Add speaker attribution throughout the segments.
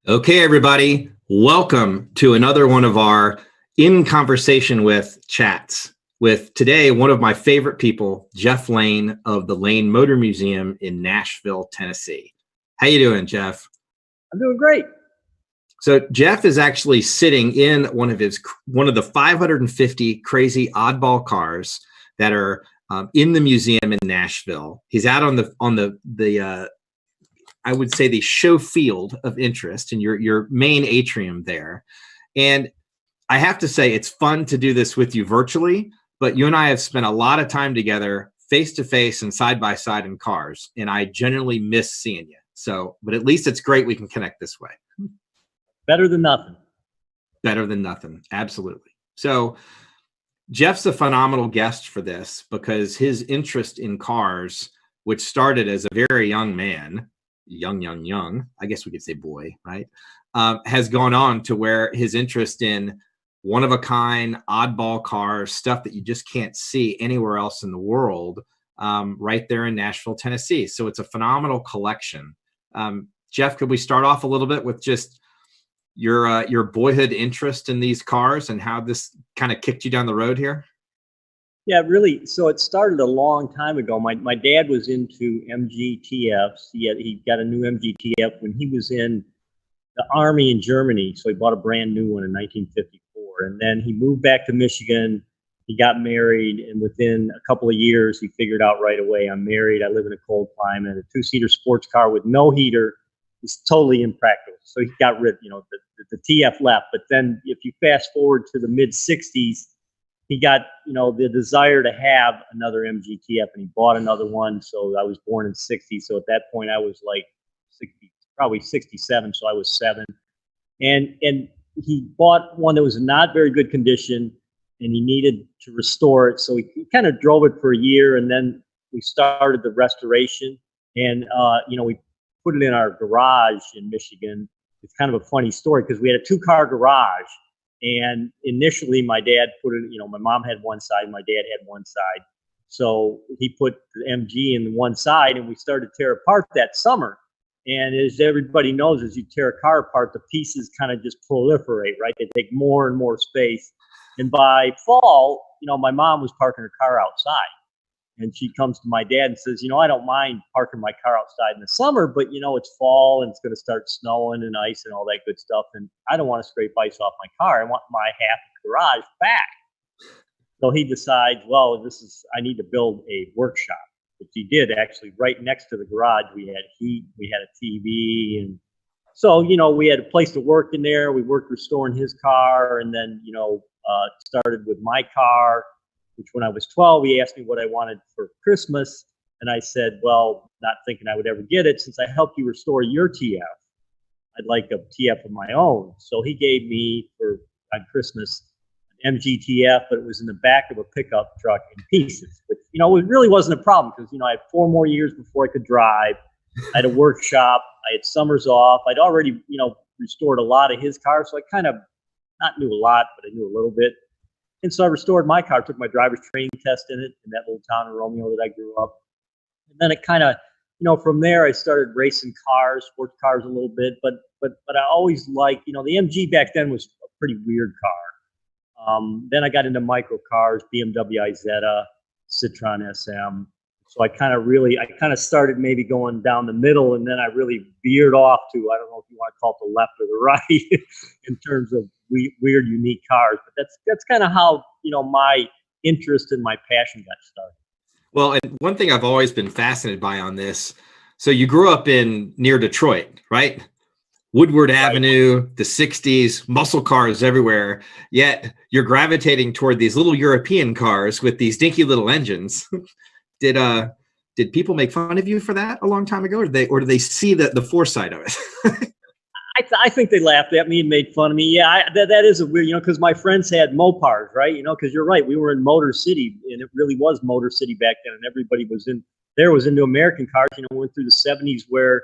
Speaker 1: Okay, everybody, welcome to another one of our In Conversation With chats with today one of my favorite people, Jeff Lane of the Lane Motor Museum in Nashville, Tennessee. How you doing, Jeff?
Speaker 2: I'm doing great.
Speaker 1: So Jeff is actually sitting in one of the 550 crazy oddball cars that are in the museum in Nashville. He's out on the I would say the show field of interest in your main atrium there. And I have to say, it's fun to do this with you virtually, but you and I have spent a lot of time together face to face and side by side in cars. And I genuinely miss seeing you. So, but at least it's great we can connect this way.
Speaker 2: Better than nothing.
Speaker 1: Better than nothing. Absolutely. So Jeff's a phenomenal guest for this because his interest in cars, which started as a very young man, young, I guess we could say boy, right? Has gone on to where his interest in one-of-a-kind, oddball cars, stuff that you just can't see anywhere else in the world, right there in Nashville, Tennessee. So it's a phenomenal collection. Jeff, could we start off a little bit with just your boyhood interest in these cars and how this kind of kicked you down the road here?
Speaker 2: Yeah, really. So it started a long time ago. My dad was into MGTFs. He got a new MGTF when he was in the Army in Germany. So he bought a brand new one in 1954. And then he moved back to Michigan. He got married. And within a couple of years, he figured out right away, I'm married. I live in a cold climate. A two-seater sports car with no heater is totally impractical. So he got rid, the TF left. But then if you fast forward to the mid-60s, he got, the desire to have another MGTF, and he bought another one. So I was born in 60. So at that point, I was like 60, probably 67. So I was 7. And he bought one that was in not very good condition, and he needed to restore it. So he kind of drove it for a year, and then we started the restoration. And, we put it in our garage in Michigan. It's kind of a funny story because we had a 2-car garage. And initially, my dad put it, my mom had one side, my dad had one side. So he put the MG in one side, and we started to tear apart that summer. And as everybody knows, as you tear a car apart, the pieces kind of just proliferate, right? They take more and more space. And by fall, my mom was parking her car outside. And she comes to my dad and says, I don't mind parking my car outside in the summer, but, it's fall and it's going to start snowing and ice and all that good stuff. And I don't want to scrape ice off my car. I want my half of the garage back. So he decides, well, I need to build a workshop, which he did actually right next to the garage. We had heat, we had a TV. And so, we had a place to work in there. We worked restoring his car, and then, started with my car, which when I was 12, he asked me what I wanted for Christmas. And I said, well, not thinking I would ever get it, since I helped you restore your TF, I'd like a TF of my own. So he gave me on Christmas an MGTF, but it was in the back of a pickup truck in pieces, which, it really wasn't a problem because, I had 4 more years before I could drive. I had a workshop. I had summers off. I'd already, restored a lot of his cars. So I kind of not knew a lot, but I knew a little bit. And so I restored my car, took my driver's training test in it in that little town in Romeo that I grew up. And then it kind of, from there I started racing cars, sports cars a little bit. But I always liked, the MG back then was a pretty weird car. Then I got into micro cars, BMW Isetta, Citroen SM. So I kind of started maybe going down the middle, and then I really veered off to, I don't know if you want to call it the left or the right in terms of weird, unique cars. But that's kind of how, my interest and my passion got started.
Speaker 1: Well, and one thing I've always been fascinated by on this, so you grew up near Detroit, right? Woodward Avenue, the 60s, muscle cars everywhere, yet you're gravitating toward these little European cars with these dinky little engines. Did people make fun of you for that a long time ago, or do they see the foresight of it?
Speaker 2: I think they laughed at me and made fun of me. Yeah, that is a weird, because my friends had Mopars, right? Because you're right, we were in Motor City, and it really was Motor City back then, and everybody was into American cars. We went through the 70s where,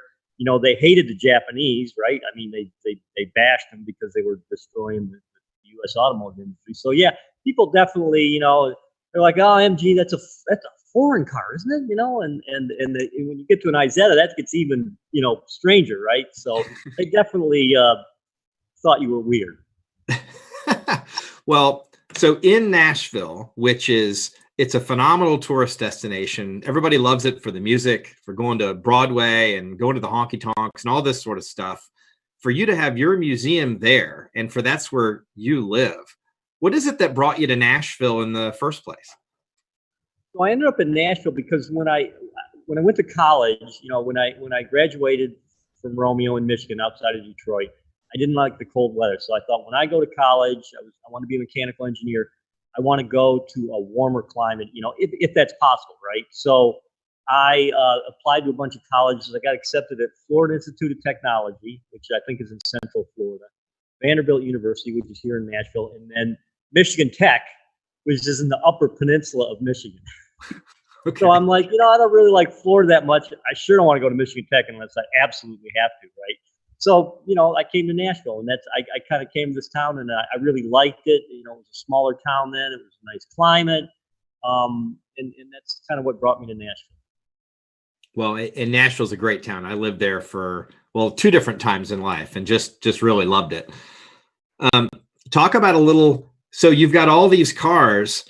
Speaker 2: they hated the Japanese, right? I mean, they bashed them because they were destroying the U.S. automotive industry. So yeah, people definitely, they're like, oh, MG, that's a foreign car, isn't it? When you get to an Isetta, that gets even, stranger, right? So they definitely thought you were weird.
Speaker 1: Well, so in Nashville, it's a phenomenal tourist destination. Everybody loves it for the music, for going to Broadway and going to the honky tonks and all this sort of stuff. For you to have your museum there, and for that's where you live, what is it that brought you to Nashville in the first place?
Speaker 2: So I ended up in Nashville because when I went to college, when I graduated from Romeo in Michigan outside of Detroit, I didn't like the cold weather. So I thought when I go to college, I want to be a mechanical engineer. I want to go to a warmer climate, if that's possible, right? So I applied to a bunch of colleges. I got accepted at Florida Institute of Technology, which I think is in Central Florida, Vanderbilt University, which is here in Nashville, and then Michigan Tech, which is in the Upper Peninsula of Michigan.
Speaker 1: Okay.
Speaker 2: So I'm like, I don't really like Florida that much. I sure don't want to go to Michigan Tech unless I absolutely have to, right? So, I came to Nashville, and I kind of came to this town, and I really liked it. It was a smaller town then. It was a nice climate. And that's kind of what brought me to Nashville.
Speaker 1: Well, and Nashville's a great town. I lived there for, 2 different times in life and just really loved it. Talk about so you've got all these cars.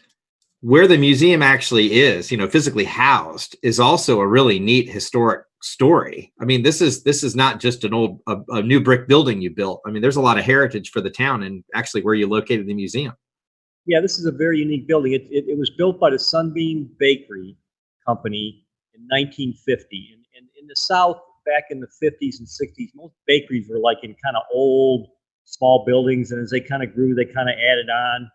Speaker 1: Where the museum actually is, physically housed, is also a really neat historic story. I mean, this is not just a new brick building you built. I mean, there's a lot of heritage for the town and actually where you located the museum.
Speaker 2: Yeah, this is a very unique building. It was built by the Sunbeam Bakery Company in 1950. And in the South, back in the 50s and 60s, most bakeries were like in kind of old, small buildings. And as they kind of grew, they kind of added on.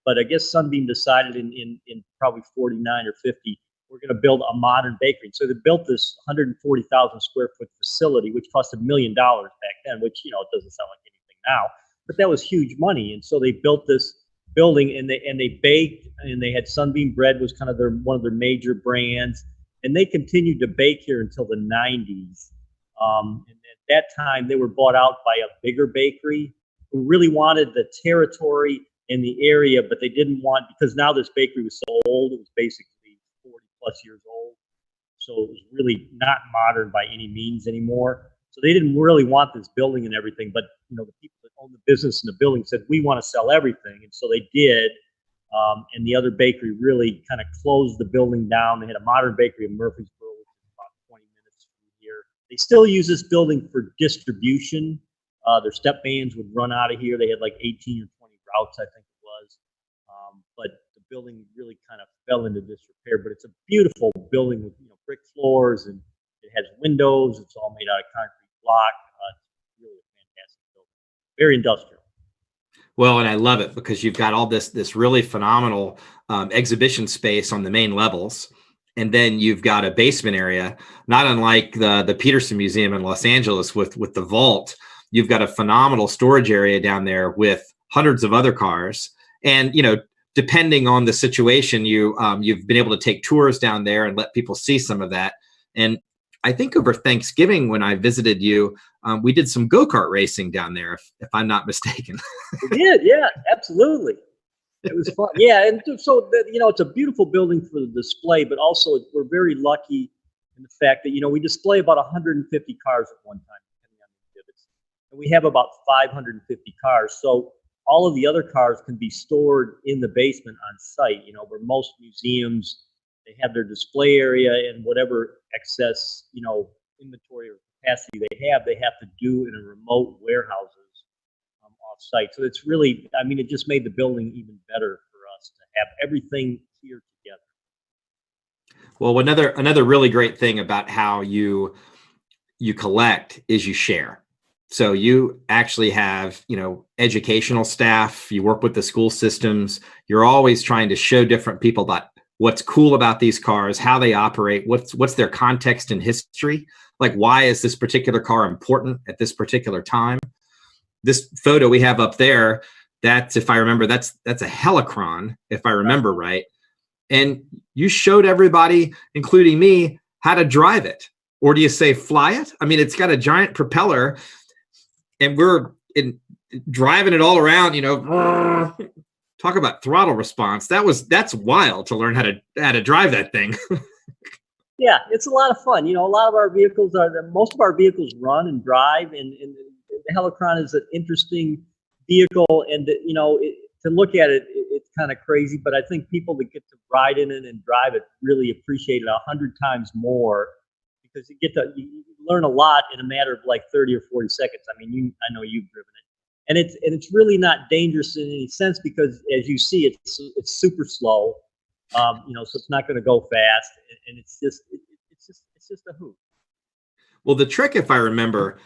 Speaker 2: But I guess Sunbeam decided in probably 49 or 50, we're going to build a modern bakery. So they built this 140,000 square foot facility, which cost $1 million back then, which, it doesn't sound like anything now, but that was huge money. And so they built this building, and they baked, and they had Sunbeam bread was kind of one of their major brands. And they continued to bake here until the 90s. And at that time, they were bought out by a bigger bakery who really wanted the territory in the area, but they didn't want, because now this bakery was so old, it was basically 40 plus years old. So it was really not modern by any means anymore. So they didn't really want this building and everything, but the people that owned the business and the building said, we want to sell everything. And so they did. And the other bakery really kind of closed the building down. They had a modern bakery in Murfreesboro, which is about 20 minutes from here. They still use this building for distribution. Their step vans would run out of here. They had like 18 or 20 routes, I think it was. But the building really kind of fell into disrepair. But it's a beautiful building with brick floors, and it has windows. It's all made out of concrete block. It's really a fantastic building. Very industrial.
Speaker 1: Well, and I love it because you've got all this really phenomenal exhibition space on the main levels. And then you've got a basement area, not unlike the Peterson Museum in Los Angeles with the vault. You've got a phenomenal storage area down there with hundreds of other cars. And, depending on the situation, you've been able to take tours down there and let people see some of that. And I think over Thanksgiving, when I visited you, we did some go-kart racing down there, if I'm not mistaken.
Speaker 2: We did, yeah, absolutely. It was fun. Yeah, and so, it's a beautiful building for the display, but also we're very lucky in the fact that, we display about 150 cars at one time, depending on the exhibits. And we have about 550 cars. So all of the other cars can be stored in the basement on site, where most museums, they have their display area, and whatever excess, inventory or capacity they have to do in a remote warehouses off site. So it's really, it just made the building even better for us to have everything here together.
Speaker 1: Well, another really great thing about how you collect is you share. So you actually have, educational staff, you work with the school systems, you're always trying to show different people about what's cool about these cars, how they operate, what's their context and history, like why is this particular car important at this particular time. This photo we have up there, that's, if I remember, that's a Helicon, if I remember right. And you showed everybody, including me, how to drive it. Or do you say fly it? It's got a giant propeller, and we're driving it all around, talk about throttle response. That's wild to learn how to drive that thing.
Speaker 2: Yeah, it's a lot of fun. You know, a lot of our vehicles most of our vehicles run and drive, and the Helicon is an interesting vehicle, and you know, to look at it, it's kind of crazy, but I think people that get to ride in it and drive it really appreciate it 100 times more, because you learn a lot in a matter of like 30 or 40 seconds. I mean, I know you've driven it, and it's really not dangerous in any sense, because as you see, it's super slow. You know, so it's not going to go fast, and it's just a hoot.
Speaker 1: Well, the trick, if I remember,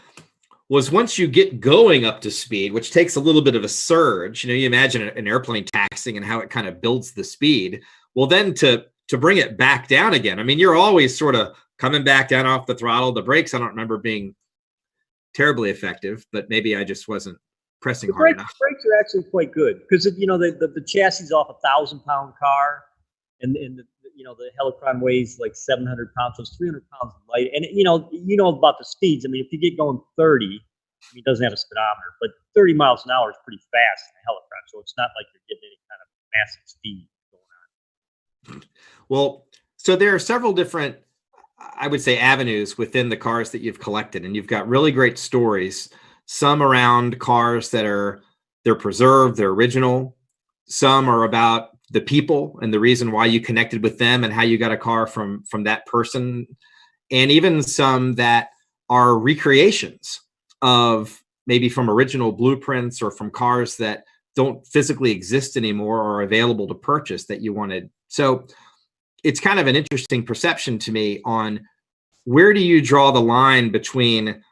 Speaker 1: was once you get going up to speed, which takes a little bit of a surge. You know, you imagine an airplane taxiing and how it kind of builds the speed. Well, then to bring it back down again, I mean, you're always sort of coming back down off the throttle. The brakes, I don't remember being terribly effective, but maybe I just wasn't pressing hard enough.
Speaker 2: Brakes are actually quite good, because you know the chassis is off a 1,000-pound car, and you know the Helicon weighs like 700 pounds, so it's 300 pounds light. And you know about the speeds. I mean, if you get going 30, I mean, it doesn't have a speedometer, but 30 miles an hour is pretty fast in a Helicon, so it's not like you're getting any kind of massive speed going on.
Speaker 1: Well, so there are several different, I would say, avenues within the cars that you've collected, and you've got really great stories. Some around cars they're preserved, they're original. Some are about the people and the reason why you connected with them and how you got a car from that person. And even some that are recreations of maybe from original blueprints or from cars that don't physically exist anymore or are available to purchase that you wanted. So it's kind of an interesting perception to me on where do you draw the line between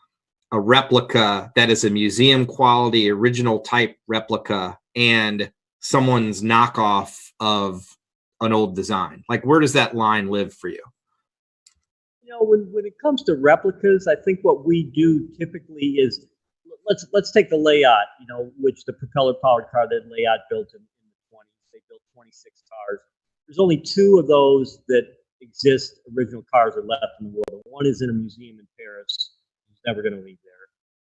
Speaker 1: a replica that is a museum quality original type replica and someone's knockoff of an old design? Like, where does that line live for you?
Speaker 2: You know, when it comes to replicas, I think what we do typically is let's take the Layat, you know, which the propeller powered car that Layat built in the 20s. They built 26 cars. There's only 2 of those that exist. Original cars are left in the world. One is in a museum in Paris. He's never going to leave there.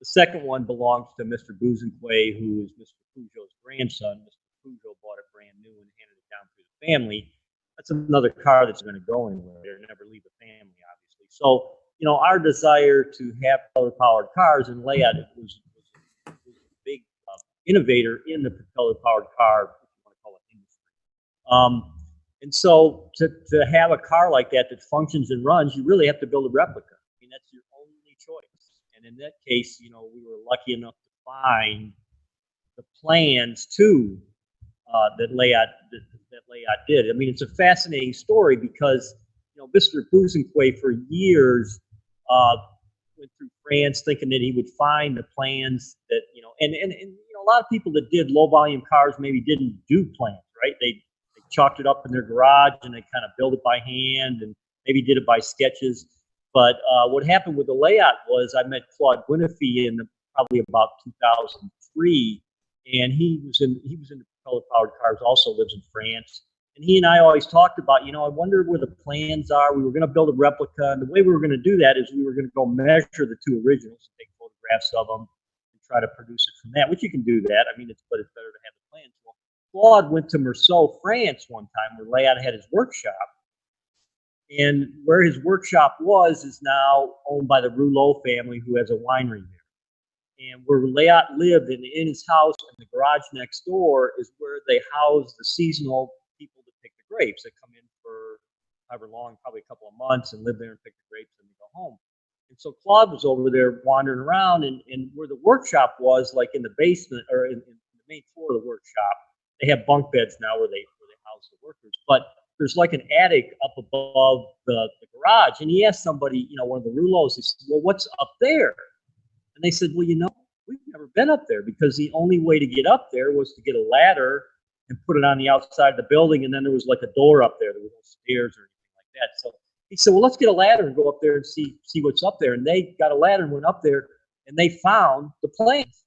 Speaker 2: The second one belongs to Mr. Buzenquay, who is Mr. Peugeot's grandson. Mr. Peugeot bought it brand new and handed it down to the family. That's another car that's going to go anywhere. They'll never leave the family, obviously. So, you know, our desire to have propeller-powered cars and Layat was a big innovator in the propeller-powered car, if you want to call it, industry. And so to have a car like that functions and runs, you really have to build a replica. I mean, that's your only choice. And in that case, you know, we were lucky enough to find the plans to that Layat did. I mean, it's a fascinating story because, you know, Mr. Buzenquay for years went through France thinking that he would find the plans that, you know, and you know, a lot of people that did low volume cars maybe didn't do plans, right? They chalked it up in their garage and they kind of built it by hand and maybe did it by sketches. But what happened with the Layat was I met Claude Guinefy in probably about 2003, and he was into propeller-powered cars, also lives in France. And he and I always talked about, you know, I wonder where the plans are. We were going to build a replica, and the way we were going to do that is we were going to go measure the 2 originals, take photographs of them, and try to produce it from that, which you can do that. I mean, but it's better to have the plans. Well, Claude went to Meursault, France one time where Layat had his workshop. And where his workshop was is now owned by the Rouleau family, who has a winery there. And where Layat lived in his house and the garage next door is where they house the seasonal people that pick the grapes. They come in for however long, probably a couple of months, and live there and pick the grapes and they go home. And so Claude was over there wandering around, and where the workshop was, like in the basement or in the main floor of the workshop, they have bunk beds now where they house the workers. But there's like an attic up above the garage. And he asked somebody, you know, one of the Rouleaus, he said, well, what's up there? And they said, well, you know, we've never been up there because the only way to get up there was to get a ladder and put it on the outside of the building. And then there was like a door up there. There was no stairs or anything like that. So he said, well, let's get a ladder and go up there and see what's up there. And they got a ladder and went up there and they found the plans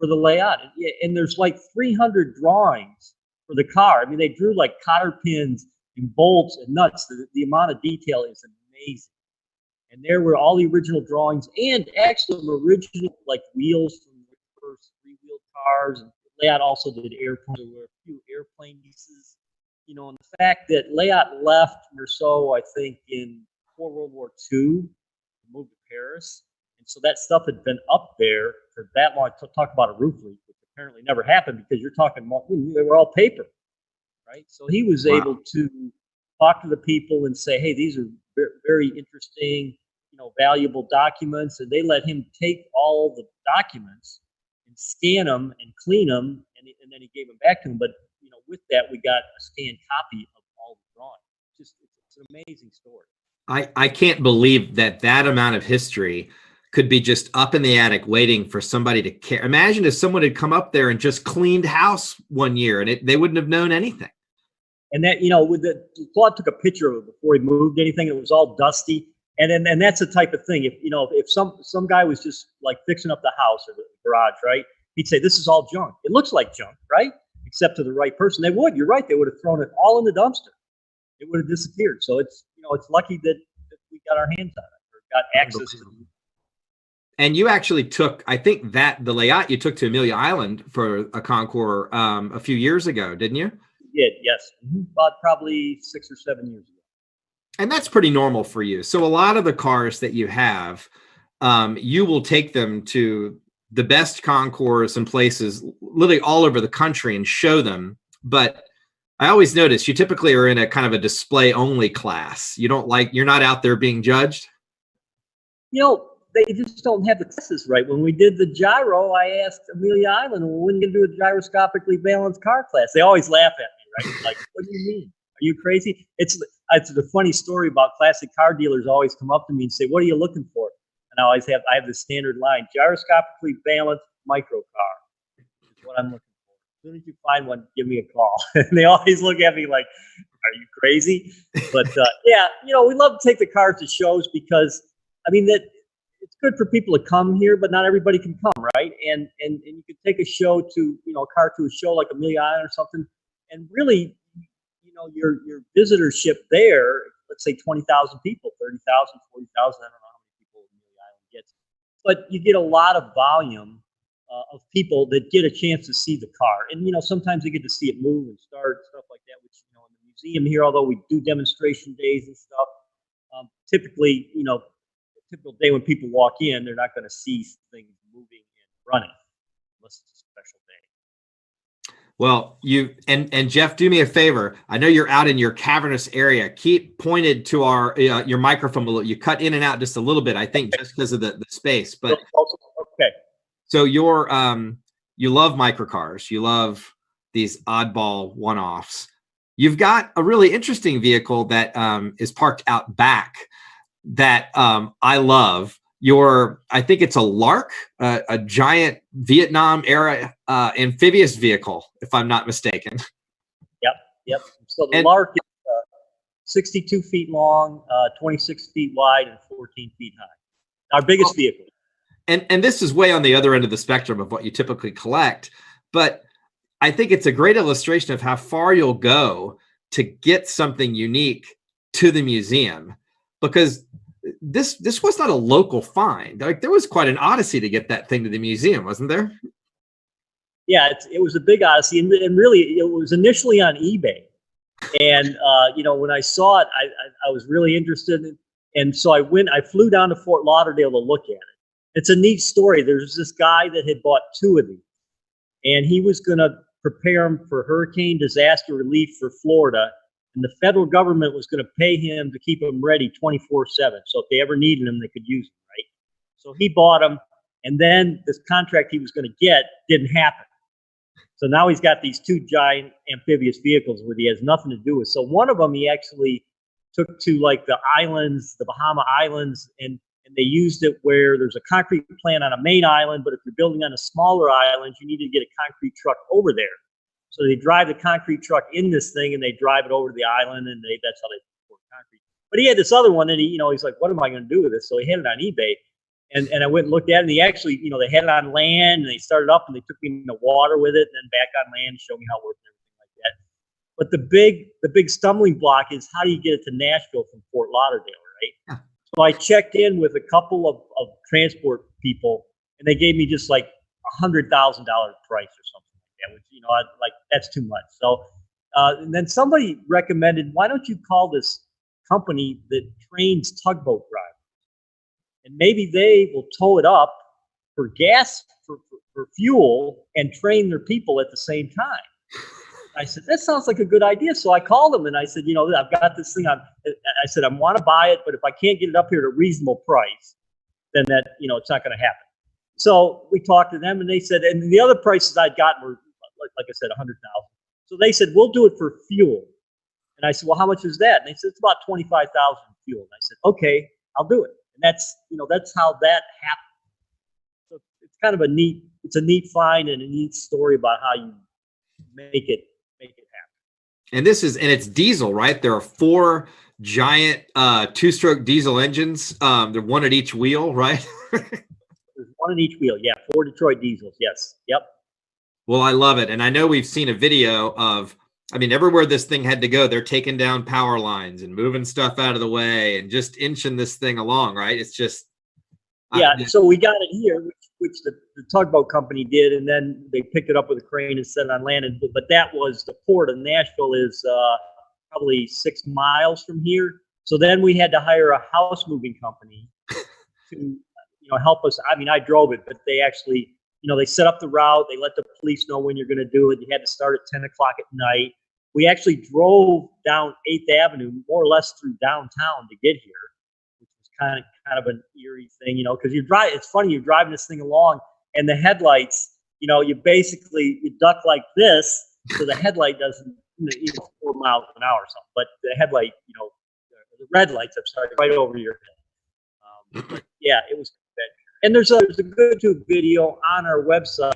Speaker 2: for the Layat. And there's like 300 drawings for the car. I mean, they drew like cotter pins and bolts and nuts. The amount of detail is amazing. And there were all the original drawings and actually some original like wheels from the first 3-wheeled cars. And Layat also did airplanes. There were a few airplane pieces, you know, and the fact that Layat left Meursault, I think, before World War II, moved to Paris. And so that stuff had been up there for that long. Talk about a roof leak, which apparently never happened because you're talking, they were all paper, right? So he was able to talk to the people and say, hey, these are very interesting, you know, valuable documents. And they let him take all the documents and scan them and clean them. And then he gave them back to him. But, you know, with that, we got a scanned copy of all the drawings. It's an amazing story.
Speaker 1: I can't believe that amount of history could be just up in the attic waiting for somebody to care. Imagine if someone had come up there and just cleaned house one year and they wouldn't have known anything. And
Speaker 2: that, you know, Claude took a picture of it before he moved anything. It was all dusty. And that's the type of thing. If some guy was just like fixing up the house or the garage, right? He'd say, this is all junk. It looks like junk, right? Except to the right person. They would. You're right. They would have thrown it all in the dumpster. It would have disappeared. So it's lucky that we got our hands on it or got access to it.
Speaker 1: And you actually took, I think that the Layat you took to Amelia Island for a Concours a few years ago, didn't you?
Speaker 2: Did, yes. About probably 6 or 7 years ago.
Speaker 1: And that's pretty normal for you. So a lot of the cars that you have, you will take them to the best concours and places literally all over the country and show them. But I always notice you typically are in a kind of a display only class. You're not out there being judged.
Speaker 2: You know, they just don't have the classes right. When we did the gyro, I asked Amelia Island, well, when are you going to do a gyroscopically balanced car class? They always laugh at me, right? Like, what do you mean? Are you crazy? It's a funny story about classic car dealers always come up to me and say, what are you looking for? And I have the standard line, gyroscopically balanced micro car. That's what I'm looking for. As soon as you find one, give me a call. And they always look at me like, are you crazy? But yeah, you know, we love to take the cars to shows because, I mean, it's good for people to come here, but not everybody can come, right? And you could take a show to, you know, a car to a show like Amelia Island or something, and really, you know, your visitorship there, let's say 20,000 people, 30,000, 40,000, I don't know how many people Amelia Island gets, but you get a lot of volume of people that get a chance to see the car. And, you know, sometimes they get to see it move and start, stuff like that, which, you know, in the museum here, although we do demonstration days and stuff, typically, you know, typical day when people walk in, they're not going to see things moving and running unless it's a special day.
Speaker 1: Well, and Jeff, do me a favor. I know you're out in your cavernous area. Keep pointed to our your microphone below. You cut in and out just a little bit, I think, just because of the space. But
Speaker 2: okay.
Speaker 1: So you love microcars. You love these oddball one-offs. You've got a really interesting vehicle that is parked out back that I love. I think it's a Lark, a giant Vietnam era amphibious vehicle, if I'm not mistaken.
Speaker 2: Yep. So the Lark is 62 feet long, 26 feet wide, and 14 feet high. Our biggest vehicle.
Speaker 1: And this is way on the other end of the spectrum of what you typically collect, but I think it's a great illustration of how far you'll go to get something unique to the museum, because this was not a local find. Like, there was quite an odyssey to get that thing to the museum, wasn't there?
Speaker 2: Yeah, it was a big odyssey, and really it was initially on eBay. And you know, when I saw it, I was really interested in, and so I flew down to Fort Lauderdale to look at it. It's a neat story. There's this guy that had bought 2 of these, and he was going to prepare them for hurricane disaster relief for Florida. And the federal government was going to pay him to keep them ready 24/7. So if they ever needed them, they could use them, right? So he bought them, and then this contract he was going to get didn't happen. So now he's got these 2 giant amphibious vehicles where he has nothing to do with. So one of them he actually took to like the islands, the Bahama Islands, and they used it where there's a concrete plant on a main island, but if you're building on a smaller island, you need to get a concrete truck over there. So they drive the concrete truck in this thing, and they drive it over to the island, and that's how they pour concrete. But he had this other one that he's like, what am I going to do with this? So he had it on eBay, and I went and looked at it, and he actually, you know, they had it on land, and they started up, and they took me in the water with it, and then back on land, showed me how it worked and everything like that. But the big stumbling block is, how do you get it to Nashville from Fort Lauderdale, right? Yeah. So I checked in with a couple of transport people, and they gave me just like $100,000 price or something like that, which, you know, that's too much. So And then somebody recommended, why don't you call this company that trains tugboat drivers? And maybe they will tow it up for gas, for fuel, and train their people at the same time. I said, that sounds like a good idea. So I called them and I said, I've got this thing on. I said, I want to buy it, but if I can't get it up here at a reasonable price, then that, it's not going to happen. So we talked to them and they said, and the other prices I'd gotten were, like I said, 100,000. So they said, we'll do it for fuel. And I said, well, how much is that? And they said, it's about 25,000 fuel. And I said, okay, I'll do it. And that's how that happened. So it's kind of a neat find and a neat story about how you make it happen.
Speaker 1: And it's diesel, right? There are 4 giant 2-stroke diesel engines. They're one at each wheel, right?
Speaker 2: There's one at each wheel. Yeah. 4 Detroit diesels. Yes. Yep.
Speaker 1: Well, I love it. And I know we've seen a video of, everywhere this thing had to go, they're taking down power lines and moving stuff out of the way and just inching this thing along, right? It's just.
Speaker 2: Yeah. So we got it here, which the tugboat company did. And then they picked it up with a crane and set it on land. But that was the port of Nashville is probably 6 miles from here. So then we had to hire a house moving company to, help us. I drove it, but they actually, they set up the route. They let the police know when you're going to do it. You had to start at 10 o'clock at night. We actually drove down 8th Avenue, more or less through downtown to get here, which was kind of an eerie thing, because it's funny, you're driving this thing along and the headlights, you duck like this. So the headlight doesn't, 4 miles an hour or something, but the headlight, the red lights, I'm sorry, right over your head. But yeah, it was. And there's a good YouTube video on our website,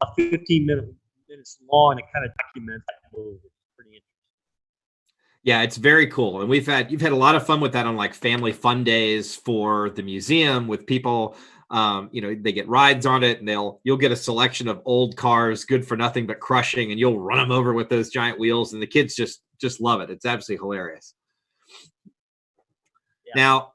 Speaker 2: about 15 minutes long. It kind of documents that move. It's pretty interesting.
Speaker 1: Yeah, it's very cool. And you've had a lot of fun with that on like family fun days for the museum with people. They get rides on it and you'll get a selection of old cars, good for nothing but crushing, and you'll run them over with those giant wheels, and the kids just love it. It's absolutely hilarious. Yeah, now,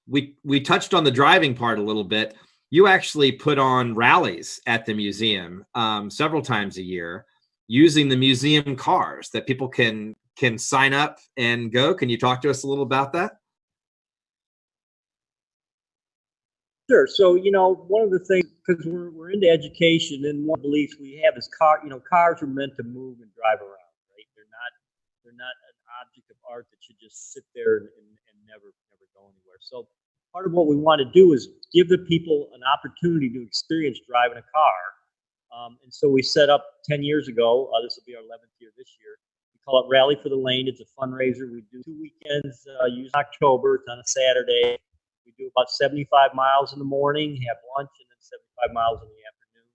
Speaker 1: we touched on the driving part a little bit. You actually put on rallies at the museum several times a year using the museum cars that people can sign up and go. Can you talk to us a little about that?
Speaker 2: Sure. So, one of the things, because we're into education, and one of the beliefs we have is cars are meant to move and drive around, right? They're not an object of art that should just sit there and never go anywhere. So part of what we want to do is give the people an opportunity to experience driving a car. And so we set up 10 years ago, this will be our 11th year this year. We call it Rally for the Lane. It's a fundraiser. We do 2 weekends, usually October. It's on a Saturday. We do about 75 miles in the morning, have lunch, and then 75 miles in the afternoon.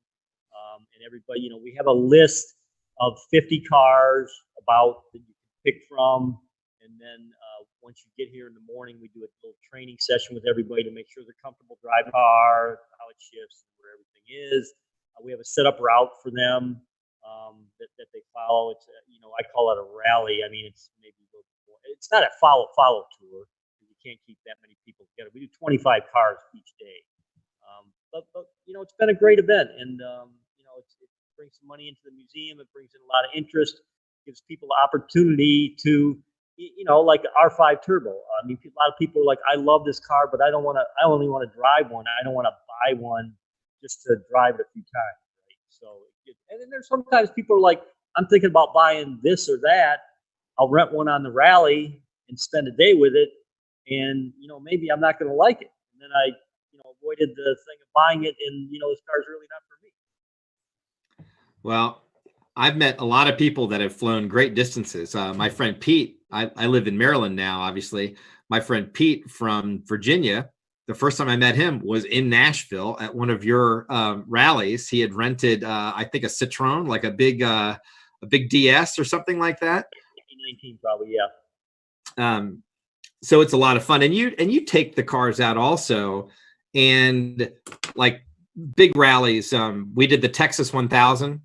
Speaker 2: And everybody, we have a list of 50 cars that you can pick from. And then once you get here in the morning, we do a little training session with everybody to make sure they're comfortable driving a car, how it shifts, where everything is. We have a setup route for them that they follow. It's I call it a rally. It's maybe a little bit more. It's not a follow tour. You can't keep that many people together. We do 25 cars each day. But it's been a great event, and it brings some money into the museum. It brings in a lot of interest, gives people the opportunity to. Like R5 Turbo. A lot of people are like, I love this car, but I only want to drive one. I don't want to buy one just to drive it a few times. Right? So, and then there's sometimes people are like, I'm thinking about buying this or that. I'll rent one on the rally and spend a day with it. And, maybe I'm not going to like it. And then I, avoided the thing of buying it. And, this car's really not for me.
Speaker 1: Well, I've met a lot of people that have flown great distances. My friend Pete, I live in Maryland now, obviously. My friend Pete from Virginia, the first time I met him was in Nashville at one of your rallies. He had rented, I think, a Citroen, like a big DS or something like that.
Speaker 2: 19 probably, yeah.
Speaker 1: So it's a lot of fun. And you take the cars out also, and like big rallies. We did the Texas 1000.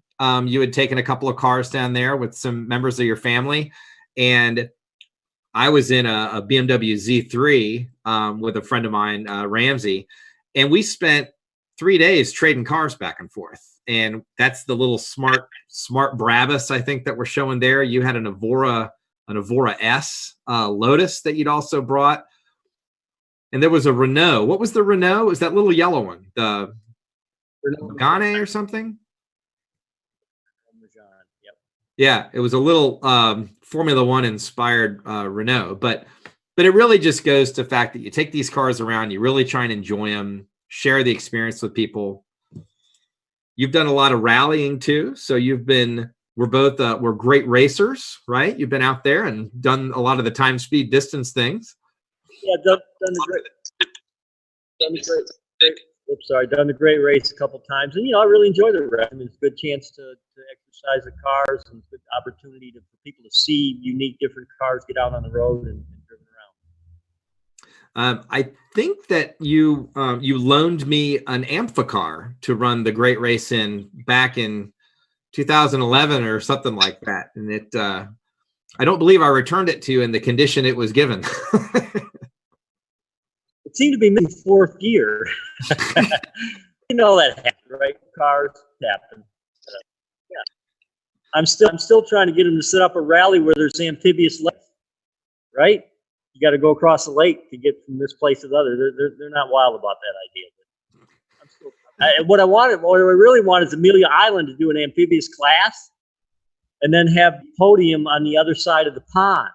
Speaker 1: You had taken a couple of cars down there with some members of your family, and I was in a BMW Z3 with a friend of mine, Ramsey, and we spent 3 days trading cars back and forth. and that's the little smart Brabus, I think, that we're showing there. You had an Evora S Lotus that you'd also brought. And there was a Renault. What was the Renault? It was that little yellow one, the Megane or something?
Speaker 2: Yep.
Speaker 1: Yeah, it was a little Formula One inspired Renault. But it really just goes to the fact that you take these cars around, you really try and enjoy them, share the experience with people. You've done a lot of rallying too. So we're both we're great racers, right? You've been out there and done a lot of the time, speed, distance things.
Speaker 2: Yeah, done the great race a couple times, and I really enjoy the race. I mean, it's a good chance to exercise the cars, and it's a good opportunity for people to see unique, different cars, get out on the road and driven around.
Speaker 1: I think that you loaned me an Amphicar to run the great race in back in 2011 or something like that, and it I don't believe I returned it to you in the condition it was given.
Speaker 2: It seemed to be missing fourth gear. That happens, right? Cars happen. Yeah, I'm still trying to get them to set up a rally where there's amphibious lakes, right? You got to go across the lake to get from this place to the other. They're not wild about that idea. But I'm still. What I really want is Amelia Island to do an amphibious class, and then have the podium on the other side of the pond.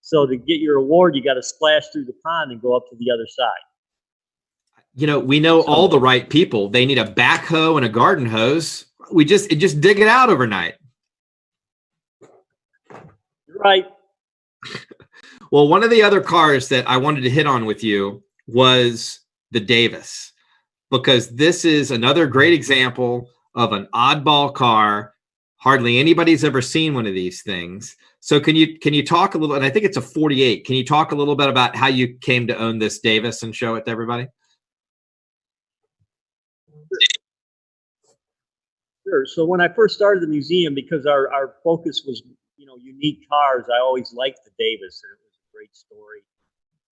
Speaker 2: So to get your award, you got to splash through the pond and go up to the other side.
Speaker 1: We know all the right people. They need a backhoe and a garden hose. We just dig it out overnight.
Speaker 2: You're right.
Speaker 1: Well, one of the other cars that I wanted to hit on with you was the Davis, because this is another great example of an oddball car. Hardly anybody's ever seen one of these things. So can you talk a little, and I think it's a 48. Can you talk a little bit about how you came to own this Davis and show it to everybody?
Speaker 2: Sure. So when I first started the museum, because our focus was, unique cars, I always liked the Davis, and it was a great story.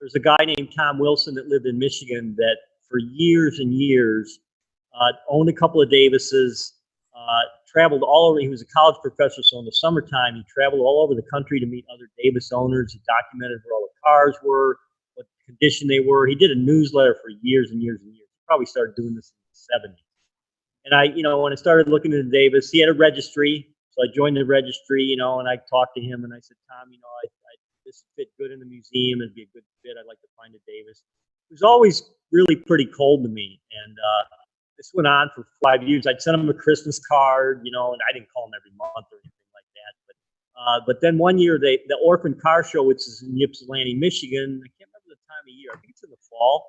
Speaker 2: There's a guy named Tom Wilson that lived in Michigan that for years and years owned a couple of Davises, traveled all over. He was a college professor, so in the summertime, he traveled all over the country to meet other Davis owners. He documented where all the cars were, what condition they were. He did a newsletter for years and years and years. He probably started doing this in the 70s. And when I started looking at the Davis, he had a registry. So I joined the registry, and I talked to him, and I said, Tom, this fit good in the museum. It'd be a good fit. I'd like to find a Davis. It was always really pretty cold to me. And this went on for 5 years. I'd send him a Christmas card, and I didn't call him every month or anything like that. But then one year, the Orphan Car Show, which is in Ypsilanti, Michigan, I can't remember the time of year. I think it's in the fall.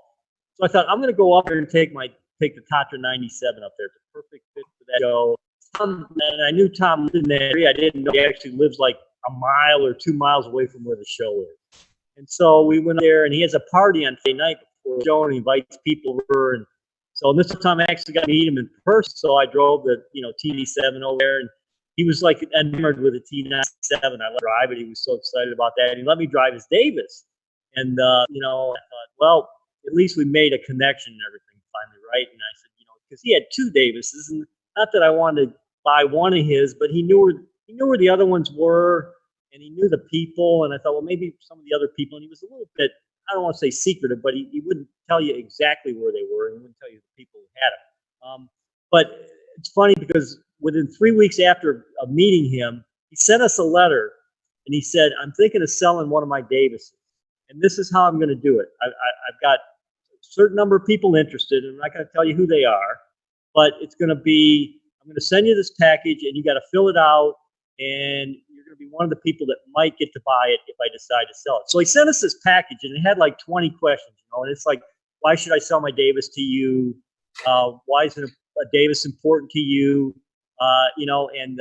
Speaker 2: So I thought, I'm going to go up there and take the Cotter 97 up there. It's a perfect fit for that show. And I knew Tom lived in that area. I didn't know he actually lives like a mile or 2 miles away from where the show is. And so we went there, and he has a party on Friday night before the show, and he invites people over. And so this time I actually got to meet him in person. So I drove the T97 over there, and he was like enamored with the T97. I let him drive it. He was so excited about that. And he let me drive his Davis. And I thought, well, at least we made a connection and everything finally, right? And I said, because he had two Davises, and not that I wanted to buy one of his, but he knew where the other ones were, and he knew the people. And I thought, well, maybe some of the other people. And he was a little bit, I don't want to say secretive, but he wouldn't tell you exactly where they were, and he wouldn't tell you the people who had them. But it's funny because within 3 weeks after meeting him, he sent us a letter, and he said, I'm thinking of selling one of my Davises, and this is how I'm going to do it. I've got a certain number of people interested, and I'm not going to tell you who they are, but it's going to be, I'm going to send you this package, and you got to fill it out, and you're going to be one of the people that might get to buy it if I decide to sell it. So he sent us this package, and it had like 20 questions, and it's like, why should I sell my Davis to you? Why is a Davis important to you? And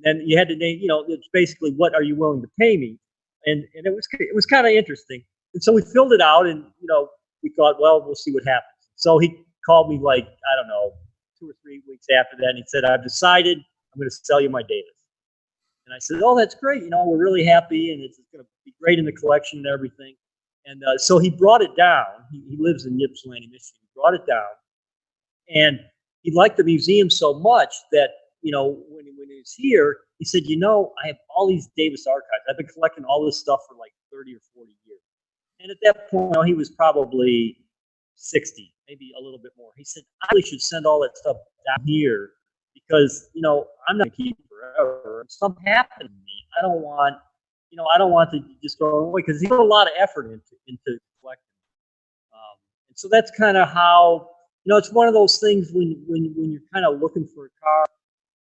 Speaker 2: then you had to name, it's basically, what are you willing to pay me? And it was kind of interesting. And so we filled it out, and we thought, well, we'll see what happens. So he called me like, I don't know, 2 or 3 weeks after that, and he said, I've decided I'm going to sell you my Davis. And I said, oh, that's great. We're really happy, and it's going to be great in the collection and everything. And so he brought it down. He lives in Ypsilanti, Michigan. He brought it down, and he liked the museum so much that, you know, when he was here, he said, you know, I have all these Davis archives. I've been collecting all this stuff for like 30 or 40 years. And at that point, you know, he was probably 60, maybe a little bit more. He said, I really should send all that stuff down here because, you know, I'm not going to keep it forever. If something happened to me, I don't want, you know, I don't want to just throw it away because he put a lot of effort into collecting. And so that's kind of how, you know, it's one of those things when you're kind of looking for a car,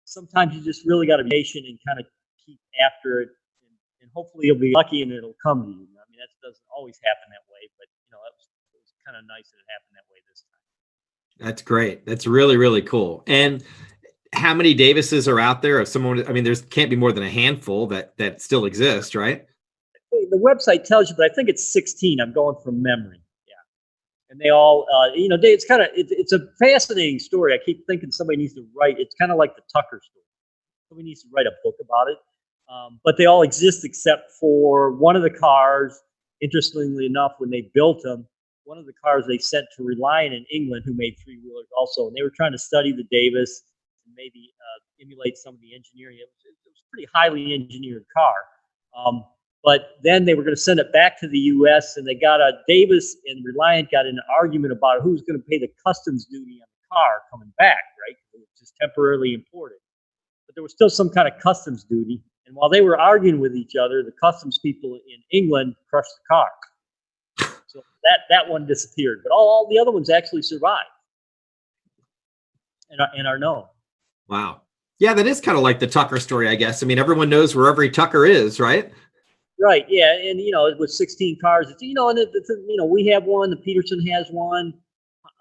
Speaker 2: sometimes you just really got to be patient and kind of keep after it, and hopefully you'll be lucky and it'll come to you. I mean, that doesn't always happen that way, but you know, it was kind of nice that it happened that way this time.
Speaker 1: That's great. That's really, really cool. And how many Davises are out there? If someone, I mean, there's can't be more than a handful that still exist, right?
Speaker 2: The website tells you, but I think it's 16. I'm going from memory. And they all, you know, it's kind of, it's a fascinating story. I keep thinking somebody needs to write. It's kind of like the Tucker story. Somebody needs to write a book about it. But they all exist except for one of the cars. Interestingly enough, when they built them, one of the cars they sent to Reliant in England, who made three-wheelers also, and they were trying to study the Davis and maybe emulate some of the engineering. It was a pretty highly engineered car. But then they were going to send it back to the U.S., and they got a Davis and Reliant got in an argument about who's going to pay the customs duty on the car coming back, right? It was just temporarily imported. But there was still some kind of customs duty. And while they were arguing with each other, the customs people in England crushed the car. So that one disappeared. But all the other ones actually survived and are known.
Speaker 1: Wow. Yeah, that is kind of like the Tucker story, I guess. I mean, everyone knows where every Tucker is, right?
Speaker 2: Right, yeah, and you know, with 16 cars, it's, you know, and it's, you know, we have one, the Peterson has one,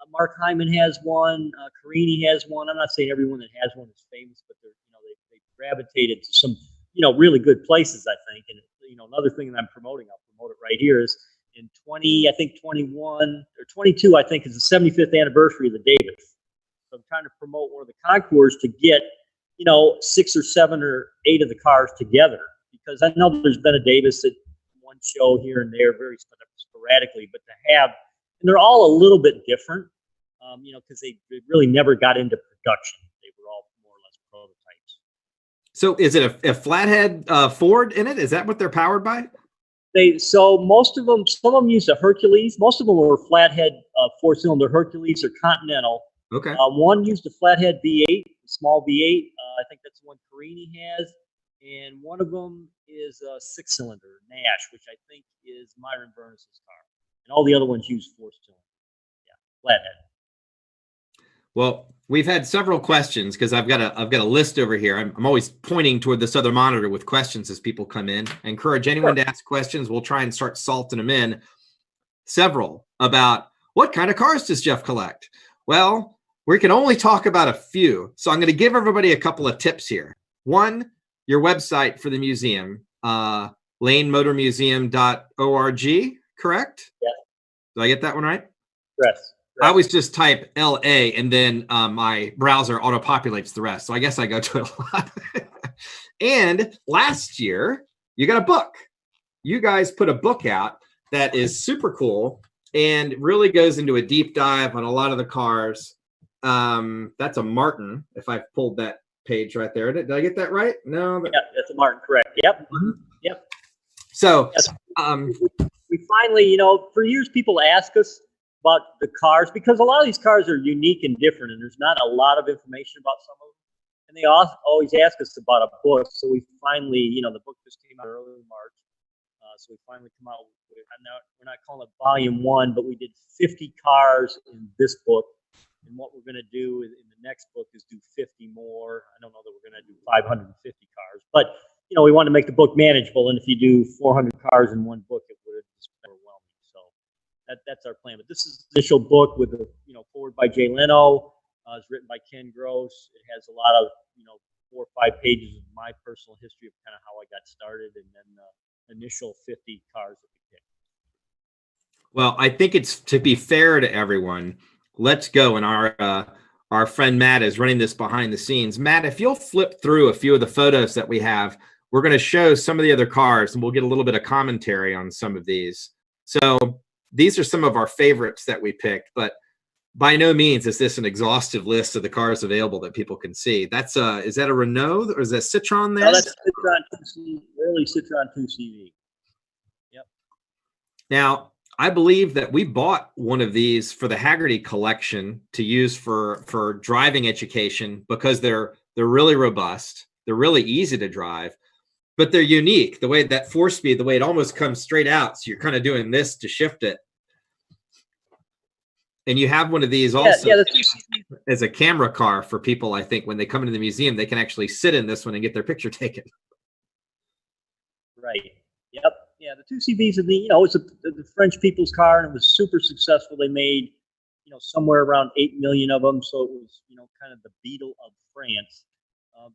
Speaker 2: Mark Hyman has one, Carini has one. I'm not saying everyone that has one is famous, but they're, you know, they gravitated to some, you know, really good places, I think. And you know, another thing that I'm promoting, I'll promote it right here, is in 21 or 22, I think, is the 75th anniversary of the Davis. So I'm trying to promote one of the Concours to get, you know, 6 or 7 or 8 of the cars together. Because I know there's been a Davis at one show here and there, very sporadically, but to have, and they're all a little bit different, you know, because they really never got into production. They were all more or less prototypes.
Speaker 1: So is it a flathead Ford in it? Is that what they're powered by?
Speaker 2: So most of them, some of them used a Hercules. Most of them were flathead 4-cylinder Hercules or Continental.
Speaker 1: Okay.
Speaker 2: One used a flathead V8, a small V8. I think that's the one Carini has. And one of them is a 6-cylinder Nash, which I think is Myron Burness's car. And all the other ones use 4-cylinder. Yeah, flathead.
Speaker 1: Well, we've had several questions because I've got a list over here. I'm always pointing toward this other monitor with questions as people come in. I encourage anyone to ask questions. We'll try and start salting them in. Several about what kind of cars does Jeff collect? Well, we can only talk about a few. So I'm going to give everybody a couple of tips here. One, your website for the museum, lanemotormuseum.org, correct?
Speaker 2: Yeah.
Speaker 1: Do I get that one right?
Speaker 2: Yes.
Speaker 1: I always just type LA and then my browser auto-populates the rest. So I guess I go to it a lot. And last year, you got a book. You guys put a book out that is super cool and really goes into a deep dive on a lot of the cars. That's a Martin, if I've pulled that page right there. Did I get that right? No.
Speaker 2: Yeah, that's a Martin, correct. Yep.
Speaker 1: Mm-hmm.
Speaker 2: Yep.
Speaker 1: So
Speaker 2: we finally, you know, for years people ask us about the cars because a lot of these cars are unique and different, and there's not a lot of information about some of them. And they always ask us about a book. So we finally, you know, the book just came out early in March. So we finally come out with, we're not calling it volume 1, but we did 50 cars in this book. And what we're going to do in the next book is do 50 more. I don't know that we're going to do 550 cars, but you know, we want to make the book manageable. And if you do 400 cars in one book, it would be overwhelming. So that's our plan. But this is the initial book with the, you know, forward by Jay Leno. It's written by Ken Gross. It has a lot of, you know, 4 or 5 pages of my personal history of kind of how I got started, and then the initial 50 cars that we picked.
Speaker 1: Well, I think it's, to be fair to everyone, let's go. And our friend Matt is running this behind the scenes. Matt, if you'll flip through a few of the photos that we have, we're going to show some of the other cars and we'll get a little bit of commentary on some of these. So these are some of our favorites that we picked, but by no means is this an exhaustive list of the cars available that people can see. That's is that a Renault or is that Citroen there?
Speaker 2: No, that's Citroen 2CV, early Citroen 2CV. Yep.
Speaker 1: Now, I believe that we bought one of these for the Haggerty collection to use for driving education because they're really robust. They're really easy to drive, but they're unique. The way that 4-speed, the way it almost comes straight out. So you're kind of doing this to shift it. And you have one of these also as a camera car for people. I think when they come into the museum, they can actually sit in this one and get their picture taken.
Speaker 2: Right. Yep. Yeah. The 2CVs, it's the French people's car, and it was super successful. They made, somewhere around 8 million of them. So it was, kind of the Beetle of France.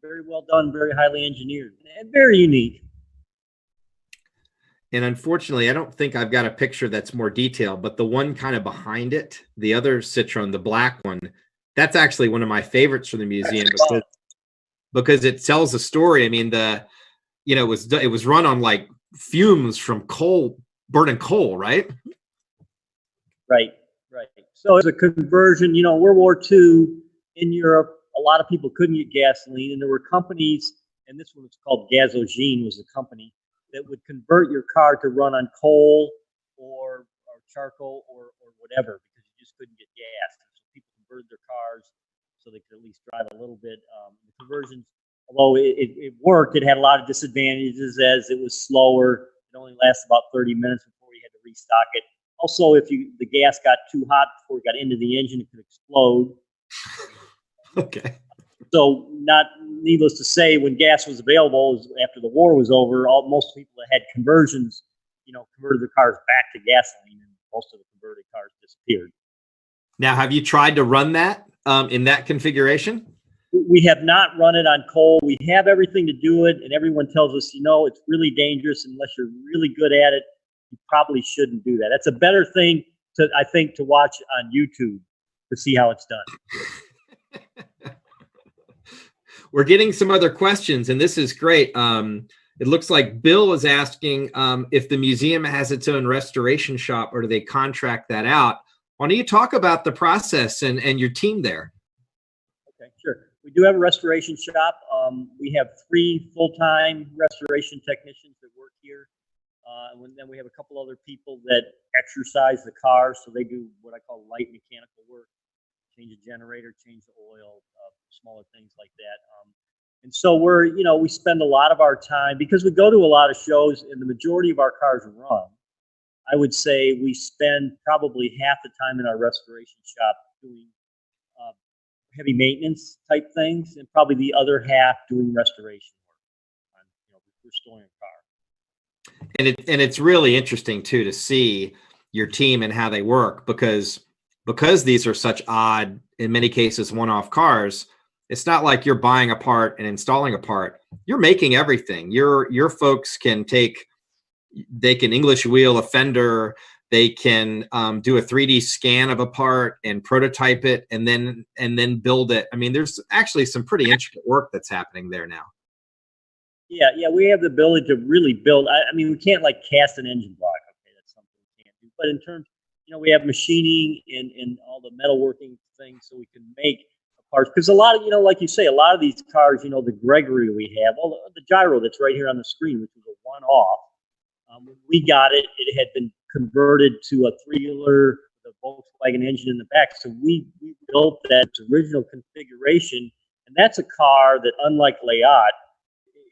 Speaker 2: Very well done, very highly engineered, and very unique.
Speaker 1: And unfortunately, I don't think I've got a picture that's more detailed, but the one kind of behind it, the other Citroen, the black one, that's actually one of my favorites from the museum because it tells a story. I mean, it was run on like fumes from burning coal, right?
Speaker 2: Right. So it's a conversion, World War II in Europe, a lot of people couldn't get gasoline, and there were companies, and this one was called Gazogene was the company, that would convert your car to run on coal or charcoal or whatever, because you just couldn't get gas. So people converted their cars so they could at least drive a little bit. The conversions, although it worked, it had a lot of disadvantages as it was slower. It only lasted about 30 minutes before you had to restock it. Also, if the gas got too hot before it got into the engine, it could explode.
Speaker 1: Okay.
Speaker 2: So, needless to say, when gas was available after the war was over, most people that had conversions, converted their cars back to gasoline, and most of the converted cars disappeared.
Speaker 1: Now, have you tried to run that in that configuration?
Speaker 2: We have not run it on coal. We have everything to do it, and everyone tells us, it's really dangerous unless you're really good at it. You probably shouldn't do that. That's a better thing to watch on YouTube to see how it's done.
Speaker 1: We're getting some other questions, and this is great. It looks like Bill is asking if the museum has its own restoration shop or do they contract that out? Why don't you talk about the process and your team there?
Speaker 2: Okay, sure. We do have a restoration shop. We have 3 full-time restoration technicians that work here. And then we have a couple other people that exercise the car, so they do what I call light mechanical work. Change a generator, change the oil, smaller things like that. And so we spend a lot of our time, because we go to a lot of shows and the majority of our cars run. I would say we spend probably half the time in our restoration shop doing heavy maintenance type things, and probably the other half doing restoration work on restoring a car.
Speaker 1: And it's really interesting too to see your team and how they work, because these are such odd, in many cases, one-off cars. It's not like you're buying a part and installing a part. You're making everything. Your folks can English wheel a fender. They can do a 3D scan of a part and prototype it, and then build it. I mean, there's actually some pretty intricate work that's happening there now.
Speaker 2: Yeah, we have the ability to really build. I mean, we can't like cast an engine block. Okay, that's something we can't do. But in terms, we have machining and all the metalworking things, so we can make parts. Because a lot of, like you say, a lot of these cars, the Gregory we have, the gyro that's right here on the screen, which was a one-off. When we got it, it had been converted to a 3-wheeler, the Volkswagen engine in the back. So we built that original configuration, and that's a car that, unlike Layat,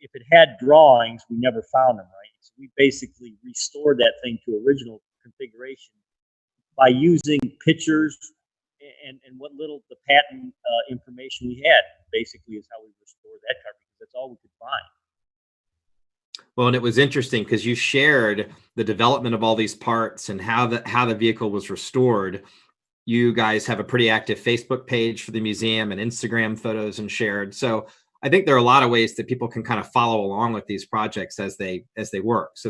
Speaker 2: if it had drawings, we never found them, right? So we basically restored that thing to original configuration by using pictures and what little the patent information we had. Basically, is how we restored that car, because that's all we could find.
Speaker 1: Well, and it was interesting because you shared the development of all these parts and how the vehicle was restored. You guys have a pretty active Facebook page for the museum and Instagram photos and shared. So I think there are a lot of ways that people can kind of follow along with these projects as they work. So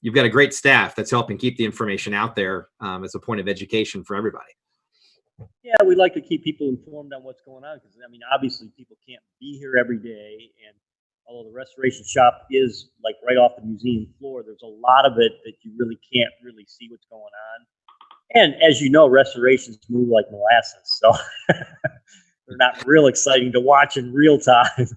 Speaker 1: you've got a great staff that's helping keep the information out there as a point of education for everybody.
Speaker 2: Yeah, we like to keep people informed on what's going on, because obviously people can't be here every day, and although the restoration shop is like right off the museum floor, there's a lot of it that you really can't really see what's going on. And as you know, restorations move like molasses, so they're not real exciting to watch in real time.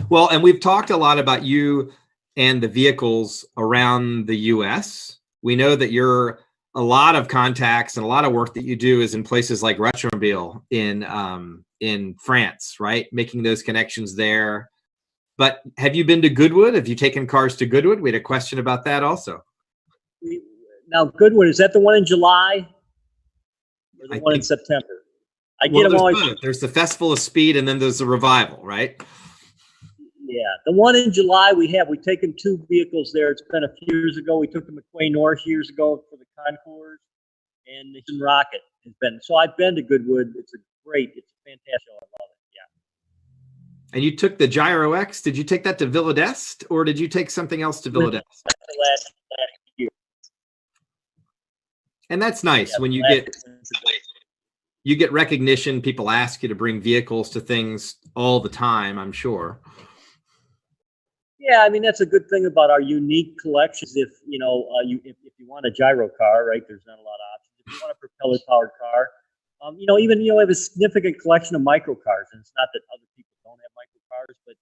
Speaker 1: Well, and we've talked a lot about you and the vehicles around the US. We know that you're a lot of contacts and a lot of work that you do is in places like Retromobile in France, right? Making those connections there. But have you been to Goodwood? Have you taken cars to Goodwood? We had a question about that also.
Speaker 2: Now, Goodwood, is that the one in July or the one in September? I get them always.
Speaker 1: There's the Festival of Speed, and then there's the Revival, right?
Speaker 2: Yeah, the one in July we've taken 2 vehicles there. It's been a few years ago. We took the McWane Norris years ago for the Concours, and the Rocket has been. So I've been to Goodwood. It's a fantastic show. I love it. Yeah.
Speaker 1: And you took the Gyro X. Did you take that to Villa d'Este, or did you take something else to Villa d'Este?
Speaker 2: Last year.
Speaker 1: And that's nice when you get recognition. People ask you to bring vehicles to things all the time, I'm sure.
Speaker 2: Yeah, I mean, that's a good thing about our unique collections. If you want a gyro car, right, there's not a lot of options. If you want a propeller powered car, we have a significant collection of micro cars, and it's not that other people don't have micro cars, but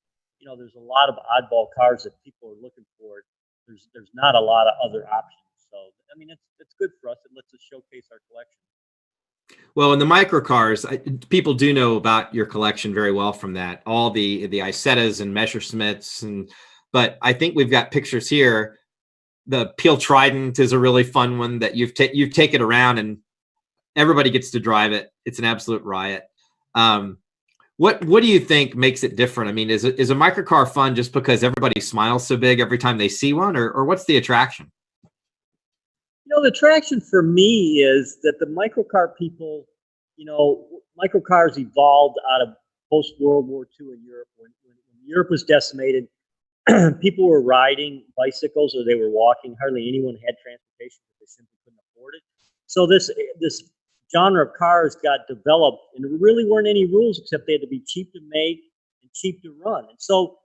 Speaker 2: there's a lot of oddball cars that people are looking for. There's not a lot of other options. So, I mean, it's good for us. It lets us showcase our collection.
Speaker 1: Well, in the microcars, people do know about your collection very well from that. All the Isettas and Messerschmitts, but I think we've got pictures here. The Peel Trident is a really fun one that you've taken around, and everybody gets to drive it. It's an absolute riot. What do you think makes it different? I mean, is a microcar fun just because everybody smiles so big every time they see one, or what's the attraction?
Speaker 2: The attraction for me is that the microcar people, microcars evolved out of post-World War II in Europe. When Europe was decimated, people were riding bicycles or they were walking. Hardly anyone had transportation because they simply couldn't afford it. So this genre of cars got developed, and there really weren't any rules except they had to be cheap to make and cheap to run. And so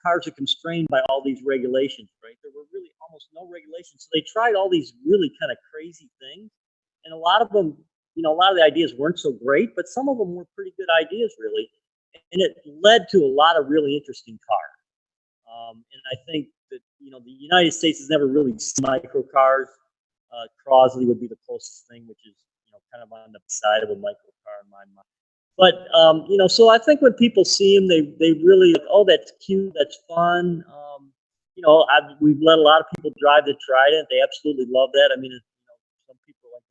Speaker 2: cars are constrained by all these regulations, right? There were really almost no regulations. So they tried all these really kind of crazy things. And a lot of them, a lot of the ideas weren't so great, but some of them were pretty good ideas, really. And it led to a lot of really interesting cars. And I think that, the United States has never really seen micro cars. Crosley would be the closest thing, which is, kind of on the side of a micro car in my mind. But, so I think when people see them, they really, oh, that's cute, that's fun. We've let a lot of people drive the Trident. They absolutely love that. I mean, some people are like,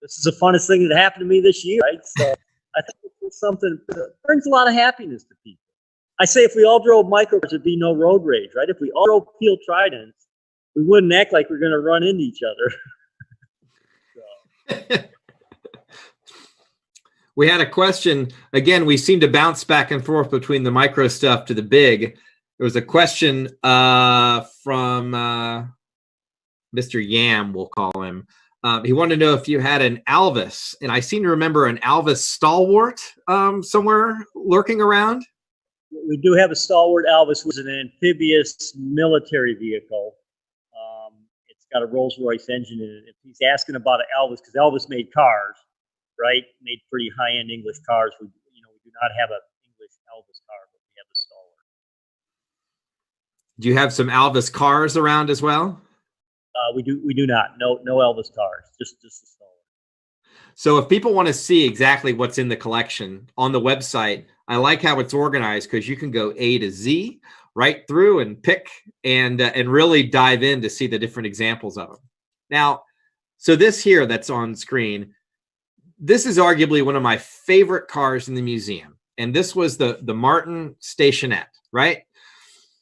Speaker 2: this is the funnest thing that happened to me this year, right? So I think it's something that brings a lot of happiness to people. I say if we all drove microcars, there'd be no road rage, right? If we all drove Peel Tridents, we wouldn't act like we're going to run into each other. So.
Speaker 1: We had a question. Again, we seem to bounce back and forth between the micro stuff to the big. There was a question from Mr. Yam, we'll call him. He wanted to know if you had an Alvis, and I seem to remember an Alvis Stalwart somewhere lurking around.
Speaker 2: We do have a Stalwart Alvis, which is an amphibious military vehicle. It's got a Rolls-Royce engine in it. If he's asking about an Alvis, because Alvis made cars, right? Made pretty high-end English cars. We do not have an English Alvis car, but we have a Stalwart.
Speaker 1: Do you have some Alvis cars around as well?
Speaker 2: We do not. No Elvis cars. Just the Stalwart.
Speaker 1: So if people want to see exactly what's in the collection on the website, I like how it's organized because you can go A to Z right through and pick and really dive in to see the different examples of them. Now, so this here that's on screen, this is arguably one of my favorite cars in the museum. And this was the Martin Stationette, right?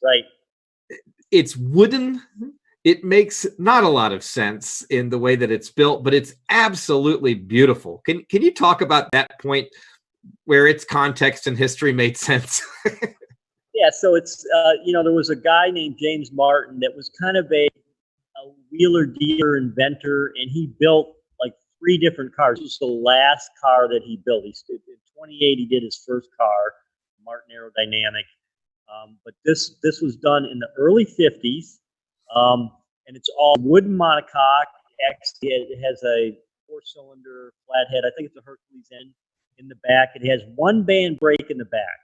Speaker 2: Right.
Speaker 1: It's wooden. It makes not a lot of sense in the way that it's built, but it's absolutely beautiful. Can you talk about that point where its context and history made sense?
Speaker 2: Yeah, so it's, there was a guy named James Martin that was kind of a wheeler dealer inventor, and he built like 3 different cars. This was the last car that he built. In 28, he did his first car, Martin Aerodynamic. But this was done in the early 50s. and it's all wooden monocoque. It has a 4-cylinder flathead. I think it's a Hercules end in the back. It has one band brake in the back.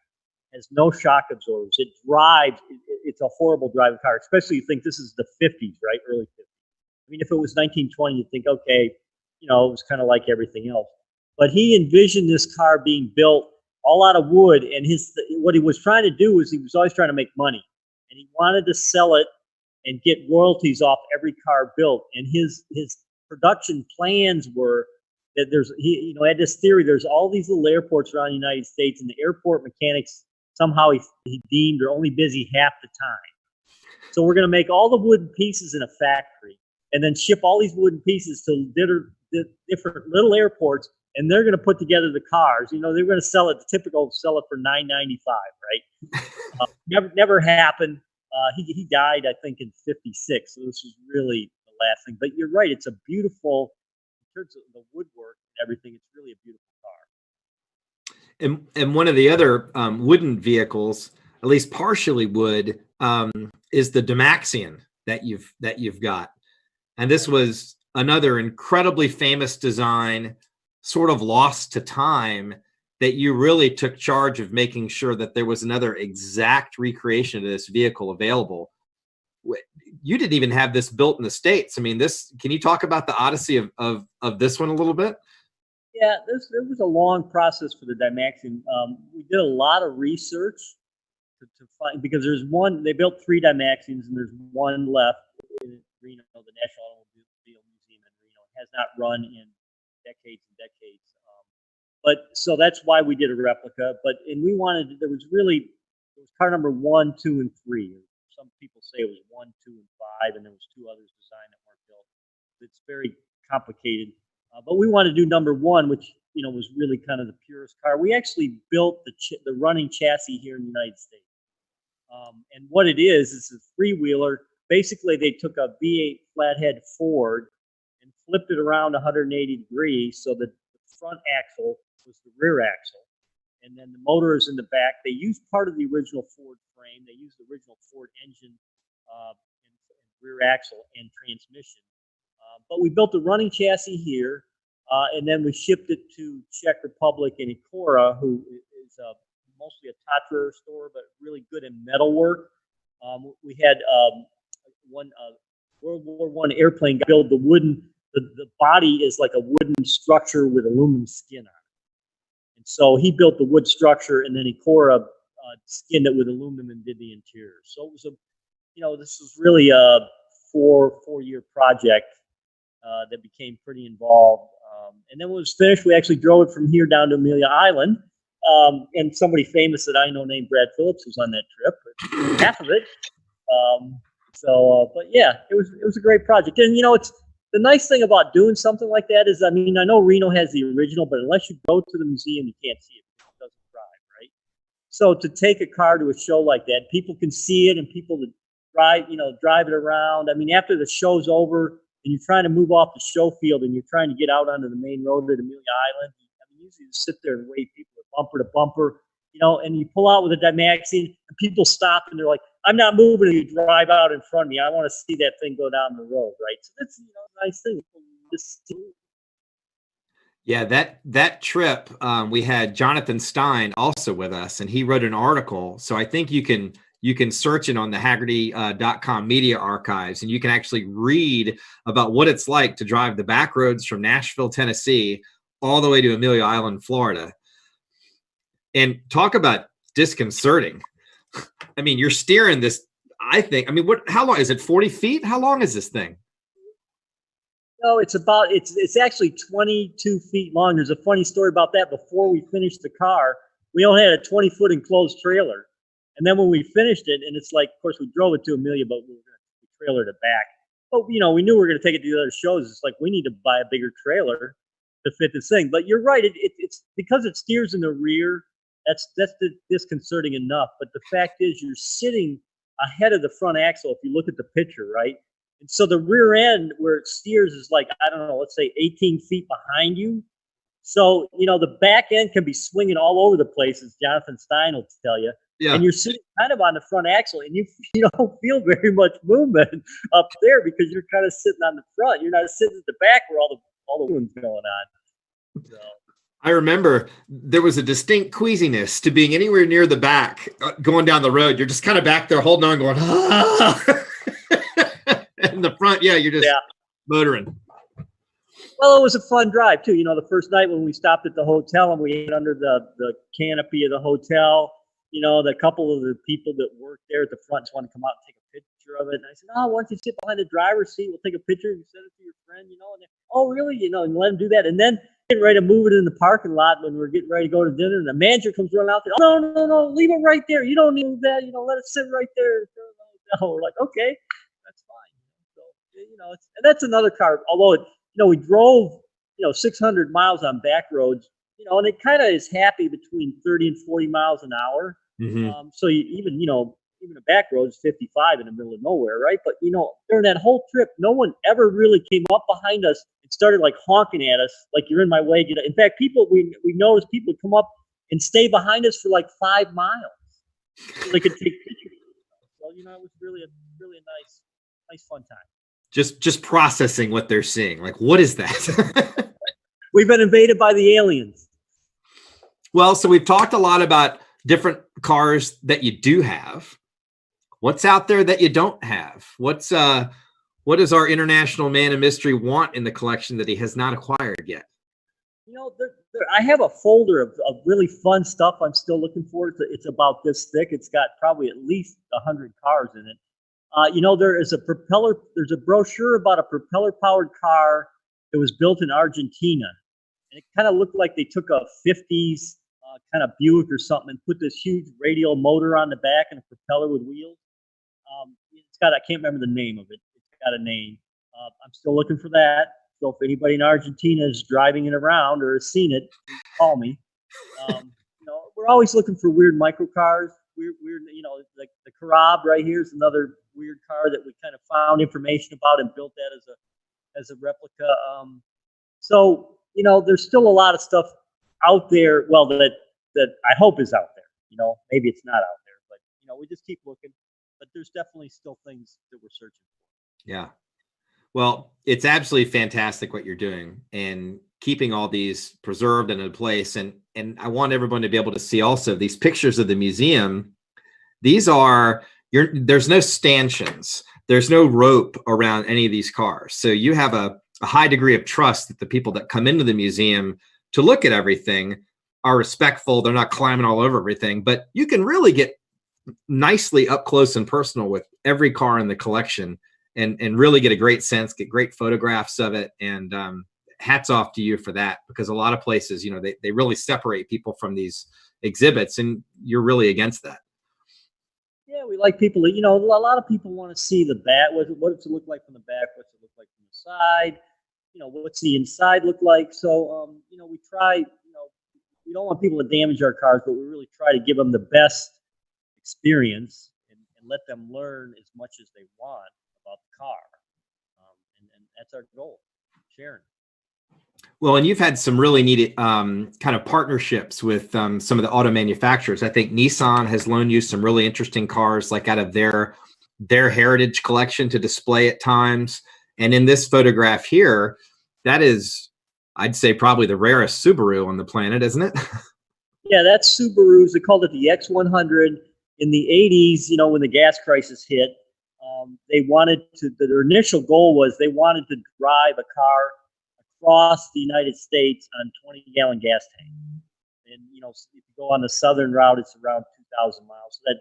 Speaker 2: It has no shock absorbers. It drives. It's a horrible driving car, especially you think this is the 50s, right? Early 50s. I mean, if it was 1920, you'd think, okay, you know, it was kind of like everything else. But he envisioned this car being built all out of wood, and what he was trying to do was he was always trying to make money, and he wanted to sell it and get royalties off every car built. And his production plans were that he had this theory. There's all these little airports around the United States, and the airport mechanics somehow he deemed are only busy half the time. So we're going to make all the wooden pieces in a factory, and then ship all these wooden pieces to different little airports, and they're going to put together the cars. You know, they're going to sell it for $9.95, right? Never happened. He died, I think, in 56. So this was really the last thing. But you're right. It's a beautiful, in terms of the woodwork and everything, it's really a beautiful car.
Speaker 1: And one of the other wooden vehicles, at least partially wood, is the Dymaxion that you've got. And this was another incredibly famous design, sort of lost to time, that you really took charge of making sure that there was another exact recreation of this vehicle available. You didn't even have this built in the States. I mean, can you talk about the odyssey of this one a little bit?
Speaker 2: Yeah, it was a long process for the Dymaxion. We did a lot of research to find, because they built 3 Dymaxions, and there's one left in Reno, the National Automobile Museum in Reno. It has not run in decades and decades. But so that's why we did a replica. There was car number 1, 2, and 3. Some people say it was 1, 2, and 5, and there was 2 others designed that weren't built. It's very complicated. But we wanted to do number 1, which was really kind of the purest car. We actually built the running chassis here in the United States. And what it is a three-wheeler. Basically, they took a V8 flathead Ford and flipped it around 180 degrees so that the front axle was the rear axle, and then the motor is in the back. They used part of the original Ford frame. They used the original Ford engine and rear axle and transmission. But we built a running chassis here, and then we shipped it to Czech Republic and Icora, who is mostly a Cotter store, but really good in metalwork. We had one World War I airplane build the wooden. The body is like a wooden structure with aluminum skin on it. And so he built the wood structure, and then Icora skinned it with aluminum and did the interior. So it was this was really a four-year project that became pretty involved. And then when it was finished, we actually drove it from here down to Amelia Island. And somebody famous that I know named Brad Phillips was on that trip, half of it. But yeah, it was a great project. And it's the nice thing about doing something like that is, I mean, I know Reno has the original, but unless you go to the museum, you can't see it. It doesn't drive, right? So to take a car to a show like that, people can see it, and people to drive it around. I mean, after the show's over and you're trying to move off the show field and you're trying to get out onto the main road at Amelia Island, I mean, usually you sit there and wait people bumper to bumper, and you pull out with a Dymaxion, and people stop and they're like, I'm not moving, and you drive out in front of me. I want to see that thing go down the road, right? So that's a nice thing.
Speaker 1: Yeah, that trip, we had Jonathan Stein also with us, and he wrote an article. So I think you can search it on the Haggerty.com media archives, and you can actually read about what it's like to drive the back roads from Nashville, Tennessee, all the way to Amelia Island, Florida. And talk about disconcerting. I mean, you're steering this, how long is it? 40 feet? How long is this thing?
Speaker 2: No, it's actually 22 feet long. There's a funny story about that. Before we finished the car, we only had a 20-foot enclosed trailer. And then when we finished it, and it's like, of course, we drove it to Amelia, but we were going to trailer it back. But, we knew we were going to take it to the other shows. It's like, we need to buy a bigger trailer to fit this thing. But you're right. It's because it steers in the rear. That's disconcerting enough. But the fact is, you're sitting ahead of the front axle if you look at the picture, right? And so the rear end where it steers is like, I don't know, let's say 18 feet behind you. So, the back end can be swinging all over the place, as Jonathan Stein will tell you.
Speaker 1: Yeah.
Speaker 2: And you're sitting kind of on the front axle, and you don't feel very much movement up there because you're kind of sitting on the front. You're not sitting at the back where all the moving's going on. So.
Speaker 1: I remember there was a distinct queasiness to being anywhere near the back going down the road. You're just kind of back there holding on going, ah. In the front, yeah, you're just motoring.
Speaker 2: Well, it was a fun drive too. You know, the first night when we stopped at the hotel and we ate under the canopy of the hotel, you know, the couple of the people that worked there at the front just wanted to come out and take a picture of it. And I said, "Oh, why don't you sit behind the driver's seat? We'll take a picture and send it to your friend." You know, and oh, really? You know, and let them do that. And then getting ready to move it in the parking lot when we're getting ready to go to dinner, and the manager comes running out there. "Oh, no, leave it right there. You don't need that. You know, let it sit right there." We're like, "Okay, that's fine." So, you know, and that's another car. Although it, you know, we drove, 600 miles on back roads, and it kind of is happy between 30 and 40 miles an hour.
Speaker 1: Mm-hmm.
Speaker 2: So even a back road is 55 in the middle of nowhere, right? But, during that whole trip, no one ever really came up behind us and started like honking at us like you're in my way. In fact, we noticed people come up and stay behind us for like 5 miles so they could take pictures. So, it was really a nice fun time.
Speaker 1: Just processing what they're seeing. Like, what is that?
Speaker 2: We've been invaded by the aliens.
Speaker 1: Well, so we've talked a lot about different cars that you do have. What's out there that you don't have? What does our international man of mystery want in the collection that he has not acquired yet?
Speaker 2: I have a folder of really fun stuff I'm still looking for. It's about this thick. It's got probably at least 100 cars in it. There's a brochure about a propeller-powered car that was built in Argentina. And it kind of looked like they took a 50s kind of Buick or something and put this huge radial motor on the back and a propeller with wheels. I can't remember the name of it. It's got a name. I'm still looking for that. So if anybody in Argentina is driving it around or has seen it, call me. We're always looking for weird microcars. Weird, like the Cobra right here is another weird car that we kind of found information about and built that as a replica. So there's still a lot of stuff out there. Well, that I hope is out there. Maybe it's not out there, but we just keep looking. But there's definitely still things that we're searching for.
Speaker 1: Yeah. Well, it's absolutely fantastic what you're doing and keeping all these preserved and in place. And I want everyone to be able to see also these pictures of the museum. These are there's no stanchions. There's no rope around any of these cars. So you have a high degree of trust that the people that come into the museum to look at everything are respectful. They're not climbing all over everything, but you can really get nicely up close and personal with every car in the collection and really get a great sense, get great photographs of it. And hats off to you for that, because a lot of places, they really separate people from these exhibits, and you're really against that.
Speaker 2: Yeah, we like people that, a lot of people want to see the back. What does it look like from the back? What's it look like from the side? What's the inside look like? So, we try, we don't want people to damage our cars, but we really try to give them the best experience and let them learn as much as they want about the car. And that's our goal, sharing.
Speaker 1: Well, and you've had some really neat kind of partnerships with some of the auto manufacturers. I think Nissan has loaned you some really interesting cars, like out of their heritage collection to display at times. And in this photograph here, that is, I'd say, probably the rarest Subaru on the planet, isn't it?
Speaker 2: Yeah, that's Subarus. They called it the X100 in the 80s, when the gas crisis hit. Their initial goal was they wanted to drive a car across the United States on 20-gallon gas tank. And, if you go on the southern route, it's around 2,000 miles. So that's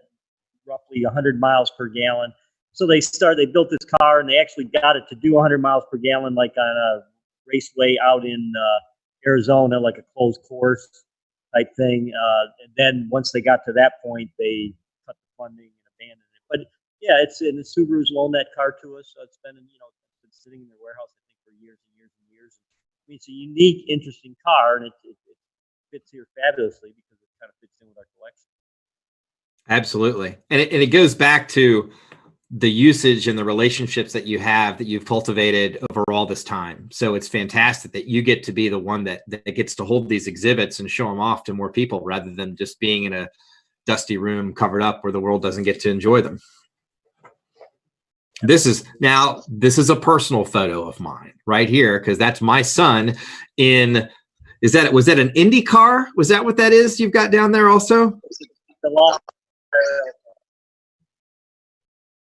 Speaker 2: roughly 100 miles per gallon. So they built this car, and they actually got it to do 100 miles per gallon, like on a raceway out in Arizona, like a closed course type thing. And then once they got to that point, they cut the funding and abandoned it. But yeah, and the Subarus loaned that car to us. So it's been, it's been sitting in their warehouse, I think, for years and years and years. I mean, it's a unique, interesting car, and it fits here fabulously because it kind of fits in with our collection.
Speaker 1: Absolutely. And it goes back to the usage and the relationships that you've cultivated over all this time. So it's fantastic that you get to be the one that gets to hold these exhibits and show them off to more people rather than just being in a dusty room covered up where the world doesn't get to enjoy them. This is a personal photo of mine right here, because that's my son in, was that an Indy car? Was that what that is you've got down there also?
Speaker 2: The Lark.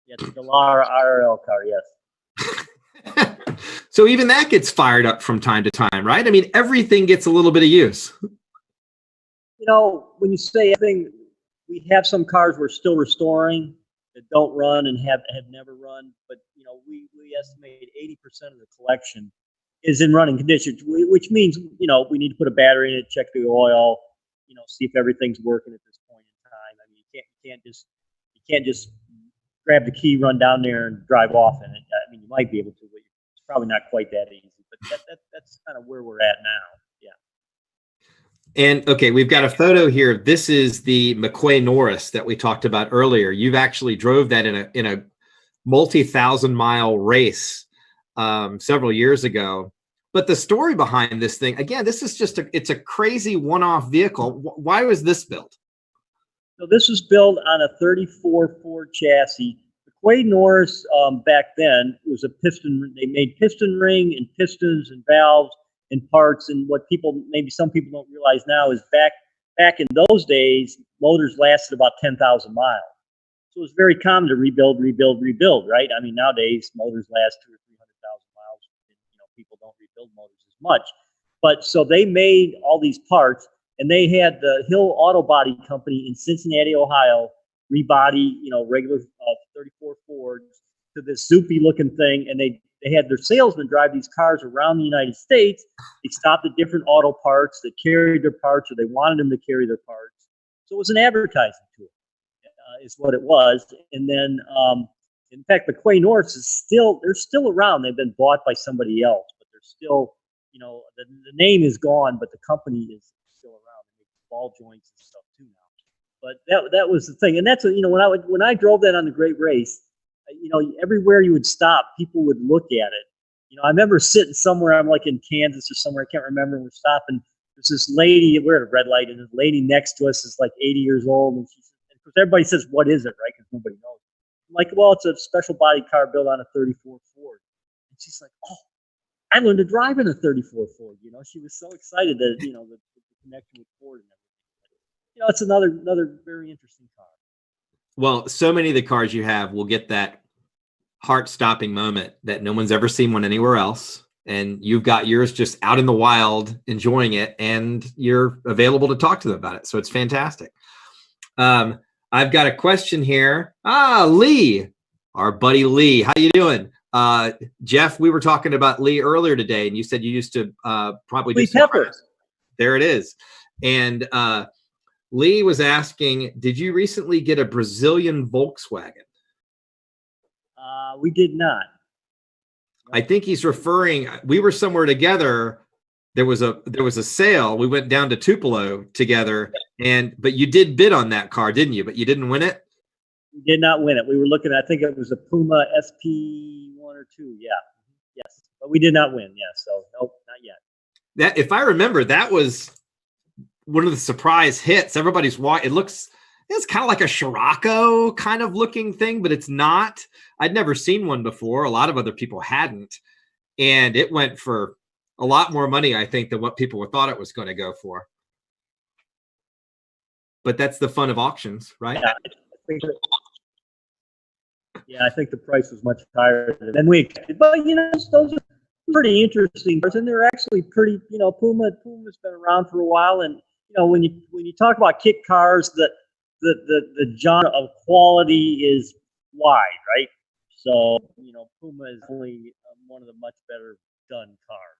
Speaker 2: Yes, the Lark RL car, yes.
Speaker 1: So even that gets fired up from time to time, right? I mean, everything gets a little bit of use.
Speaker 2: You know, when you say everything, we have some cars we're still restoring that don't run and have never run, but you know, we estimate 80% of the collection is in running condition, which means, you know, we need to put a battery in it, check the oil, you know, see if everything's working at this point in time. I mean, you can't just grab the key, run down there, and drive off in it. I mean, you might be able to, but it's probably not quite that easy. But that's kind of where we're at now. Yeah.
Speaker 1: And okay, we've got a photo here. This is the McWane Norris that we talked about earlier. You've actually drove that in a multi-thousand-mile race several years ago. But the story behind this thing, again, this is just it's a crazy one-off vehicle. Why was this built?
Speaker 2: So this was built on a 34 Ford chassis. McWane Norris back then was a piston. They made piston ring and pistons and valves and parts. And what maybe some people don't realize now is back in those days, motors lasted about 10,000 miles. So it was very common to rebuild, right? I mean, nowadays motors last 200,000 or 300,000 miles. You know, people don't rebuild motors as much. But so they made all these parts, and they had the Hill Auto Body Company in Cincinnati, Ohio, rebody, you know, regular 34 Fords to this soupy looking thing, and they had their salesmen drive these cars around the United States. They stopped at different auto parts that carried their parts, or they wanted them to carry their parts. So it was an advertising tool, is what it was. And then, in fact, McWane Norris they're still around. They've been bought by somebody else, but they're still, you know, the name is gone, but the company is still around. They make ball joints and stuff too now. But that was the thing, and that's, you know, when I drove that on the Great Race, you know, everywhere you would stop, people would look at it. You know, I remember sitting somewhere, I'm like in Kansas or somewhere, I can't remember, and we're stopping. There's this lady, we're at a red light, and this lady next to us is like 80 years old, and because everybody says, "What is it?" Right? Because nobody knows. I'm like, well, it's a special body car built on a 34 Ford. And she's like, "Oh, I learned to drive in a 34 Ford." You know, she was so excited that, you know, the connection with Ford and everything. You know, it's another very interesting car.
Speaker 1: Well, so many of the cars you have will get that heart-stopping moment that no one's ever seen one anywhere else, and you've got yours just out in the wild enjoying it, and you're available to talk to them about it. So it's fantastic. I've got a question here. Lee, our buddy Lee, how you doing? Jeff, we were talking about Lee earlier today, and you said you used to probably do some cars. There it is. And Lee was asking, did you recently get a Brazilian Volkswagen?
Speaker 2: We did not.
Speaker 1: I think he's referring, we were somewhere together. There was a sale. We went down to Tupelo together, but you did bid on that car, didn't you? But you didn't win it?
Speaker 2: We did not win it. We were looking, I think it was a Puma SP1 or 2. Yeah. Yes. But we did not win. Yeah. So nope, not yet.
Speaker 1: That, if I remember, that was one of the surprise hits. Everybody's watching. It's kind of like a Scirocco kind of looking thing, but it's not. I'd never seen one before. A lot of other people hadn't. And it went for a lot more money, I think, than what people thought it was going to go for. But that's the fun of auctions, right?
Speaker 2: Yeah, I think the price was much higher than we expected. But, you know, those are pretty interesting cars, and they're actually pretty, you know, Puma's been around for a while. And, you know, when you talk about kit cars, the genre of quality is wide, right? So, you know, Puma is only one of the much better done cars.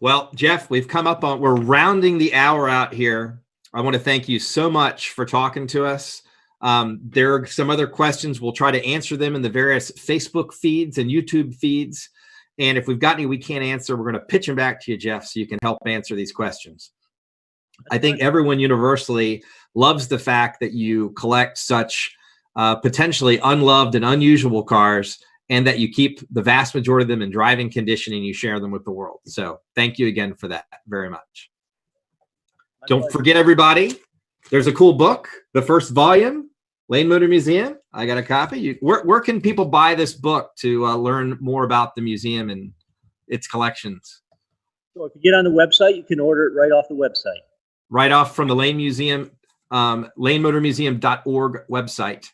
Speaker 1: Well, Jeff, we're rounding the hour out here. I want to thank you so much for talking to us. There are some other questions. We'll try to answer them in the various Facebook feeds and YouTube feeds. And if we've got any we can't answer, we're going to pitch them back to you, Jeff, so you can help answer these questions. I think everyone universally loves the fact that you collect such potentially unloved and unusual cars, and that you keep the vast majority of them in driving condition and you share them with the world. So thank you again for that very much. Don't forget, everybody, There's a cool book, the first volume, Lane Motor Museum. I got a copy. Where can people buy this book to learn more about the museum and its collections?
Speaker 2: So if you get on the website, you can order it right off the website.
Speaker 1: Right off from the Lane Museum, lanemotormuseum.org website.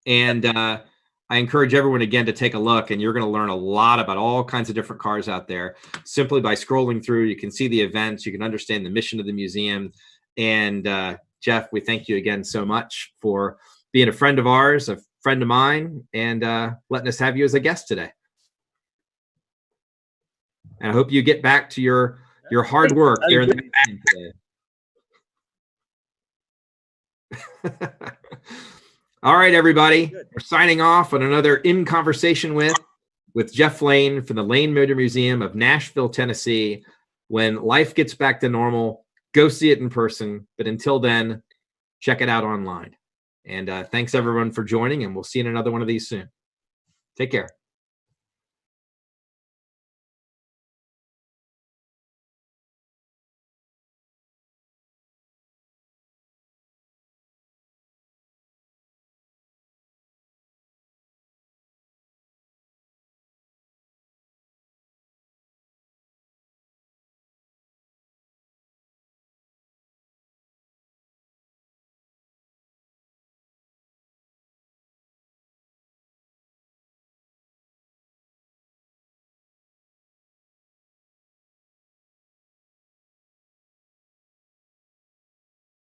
Speaker 1: And I encourage everyone again to take a look, and you're going to learn a lot about all kinds of different cars out there. Simply by scrolling through, you can see the events, you can understand the mission of the museum. And Jeff, we thank you again so much for being a friend of ours, a friend of mine, and letting us have you as a guest today. And I hope you get back to your hard work there in the museum today. All right, everybody. Good. We're signing off on another In Conversation with Jeff Lane from the Lane Motor Museum of Nashville, Tennessee. When life gets back to normal, go see it in person. But until then, check it out online. And thanks, everyone, for joining, and we'll see you in another one of these soon. Take care.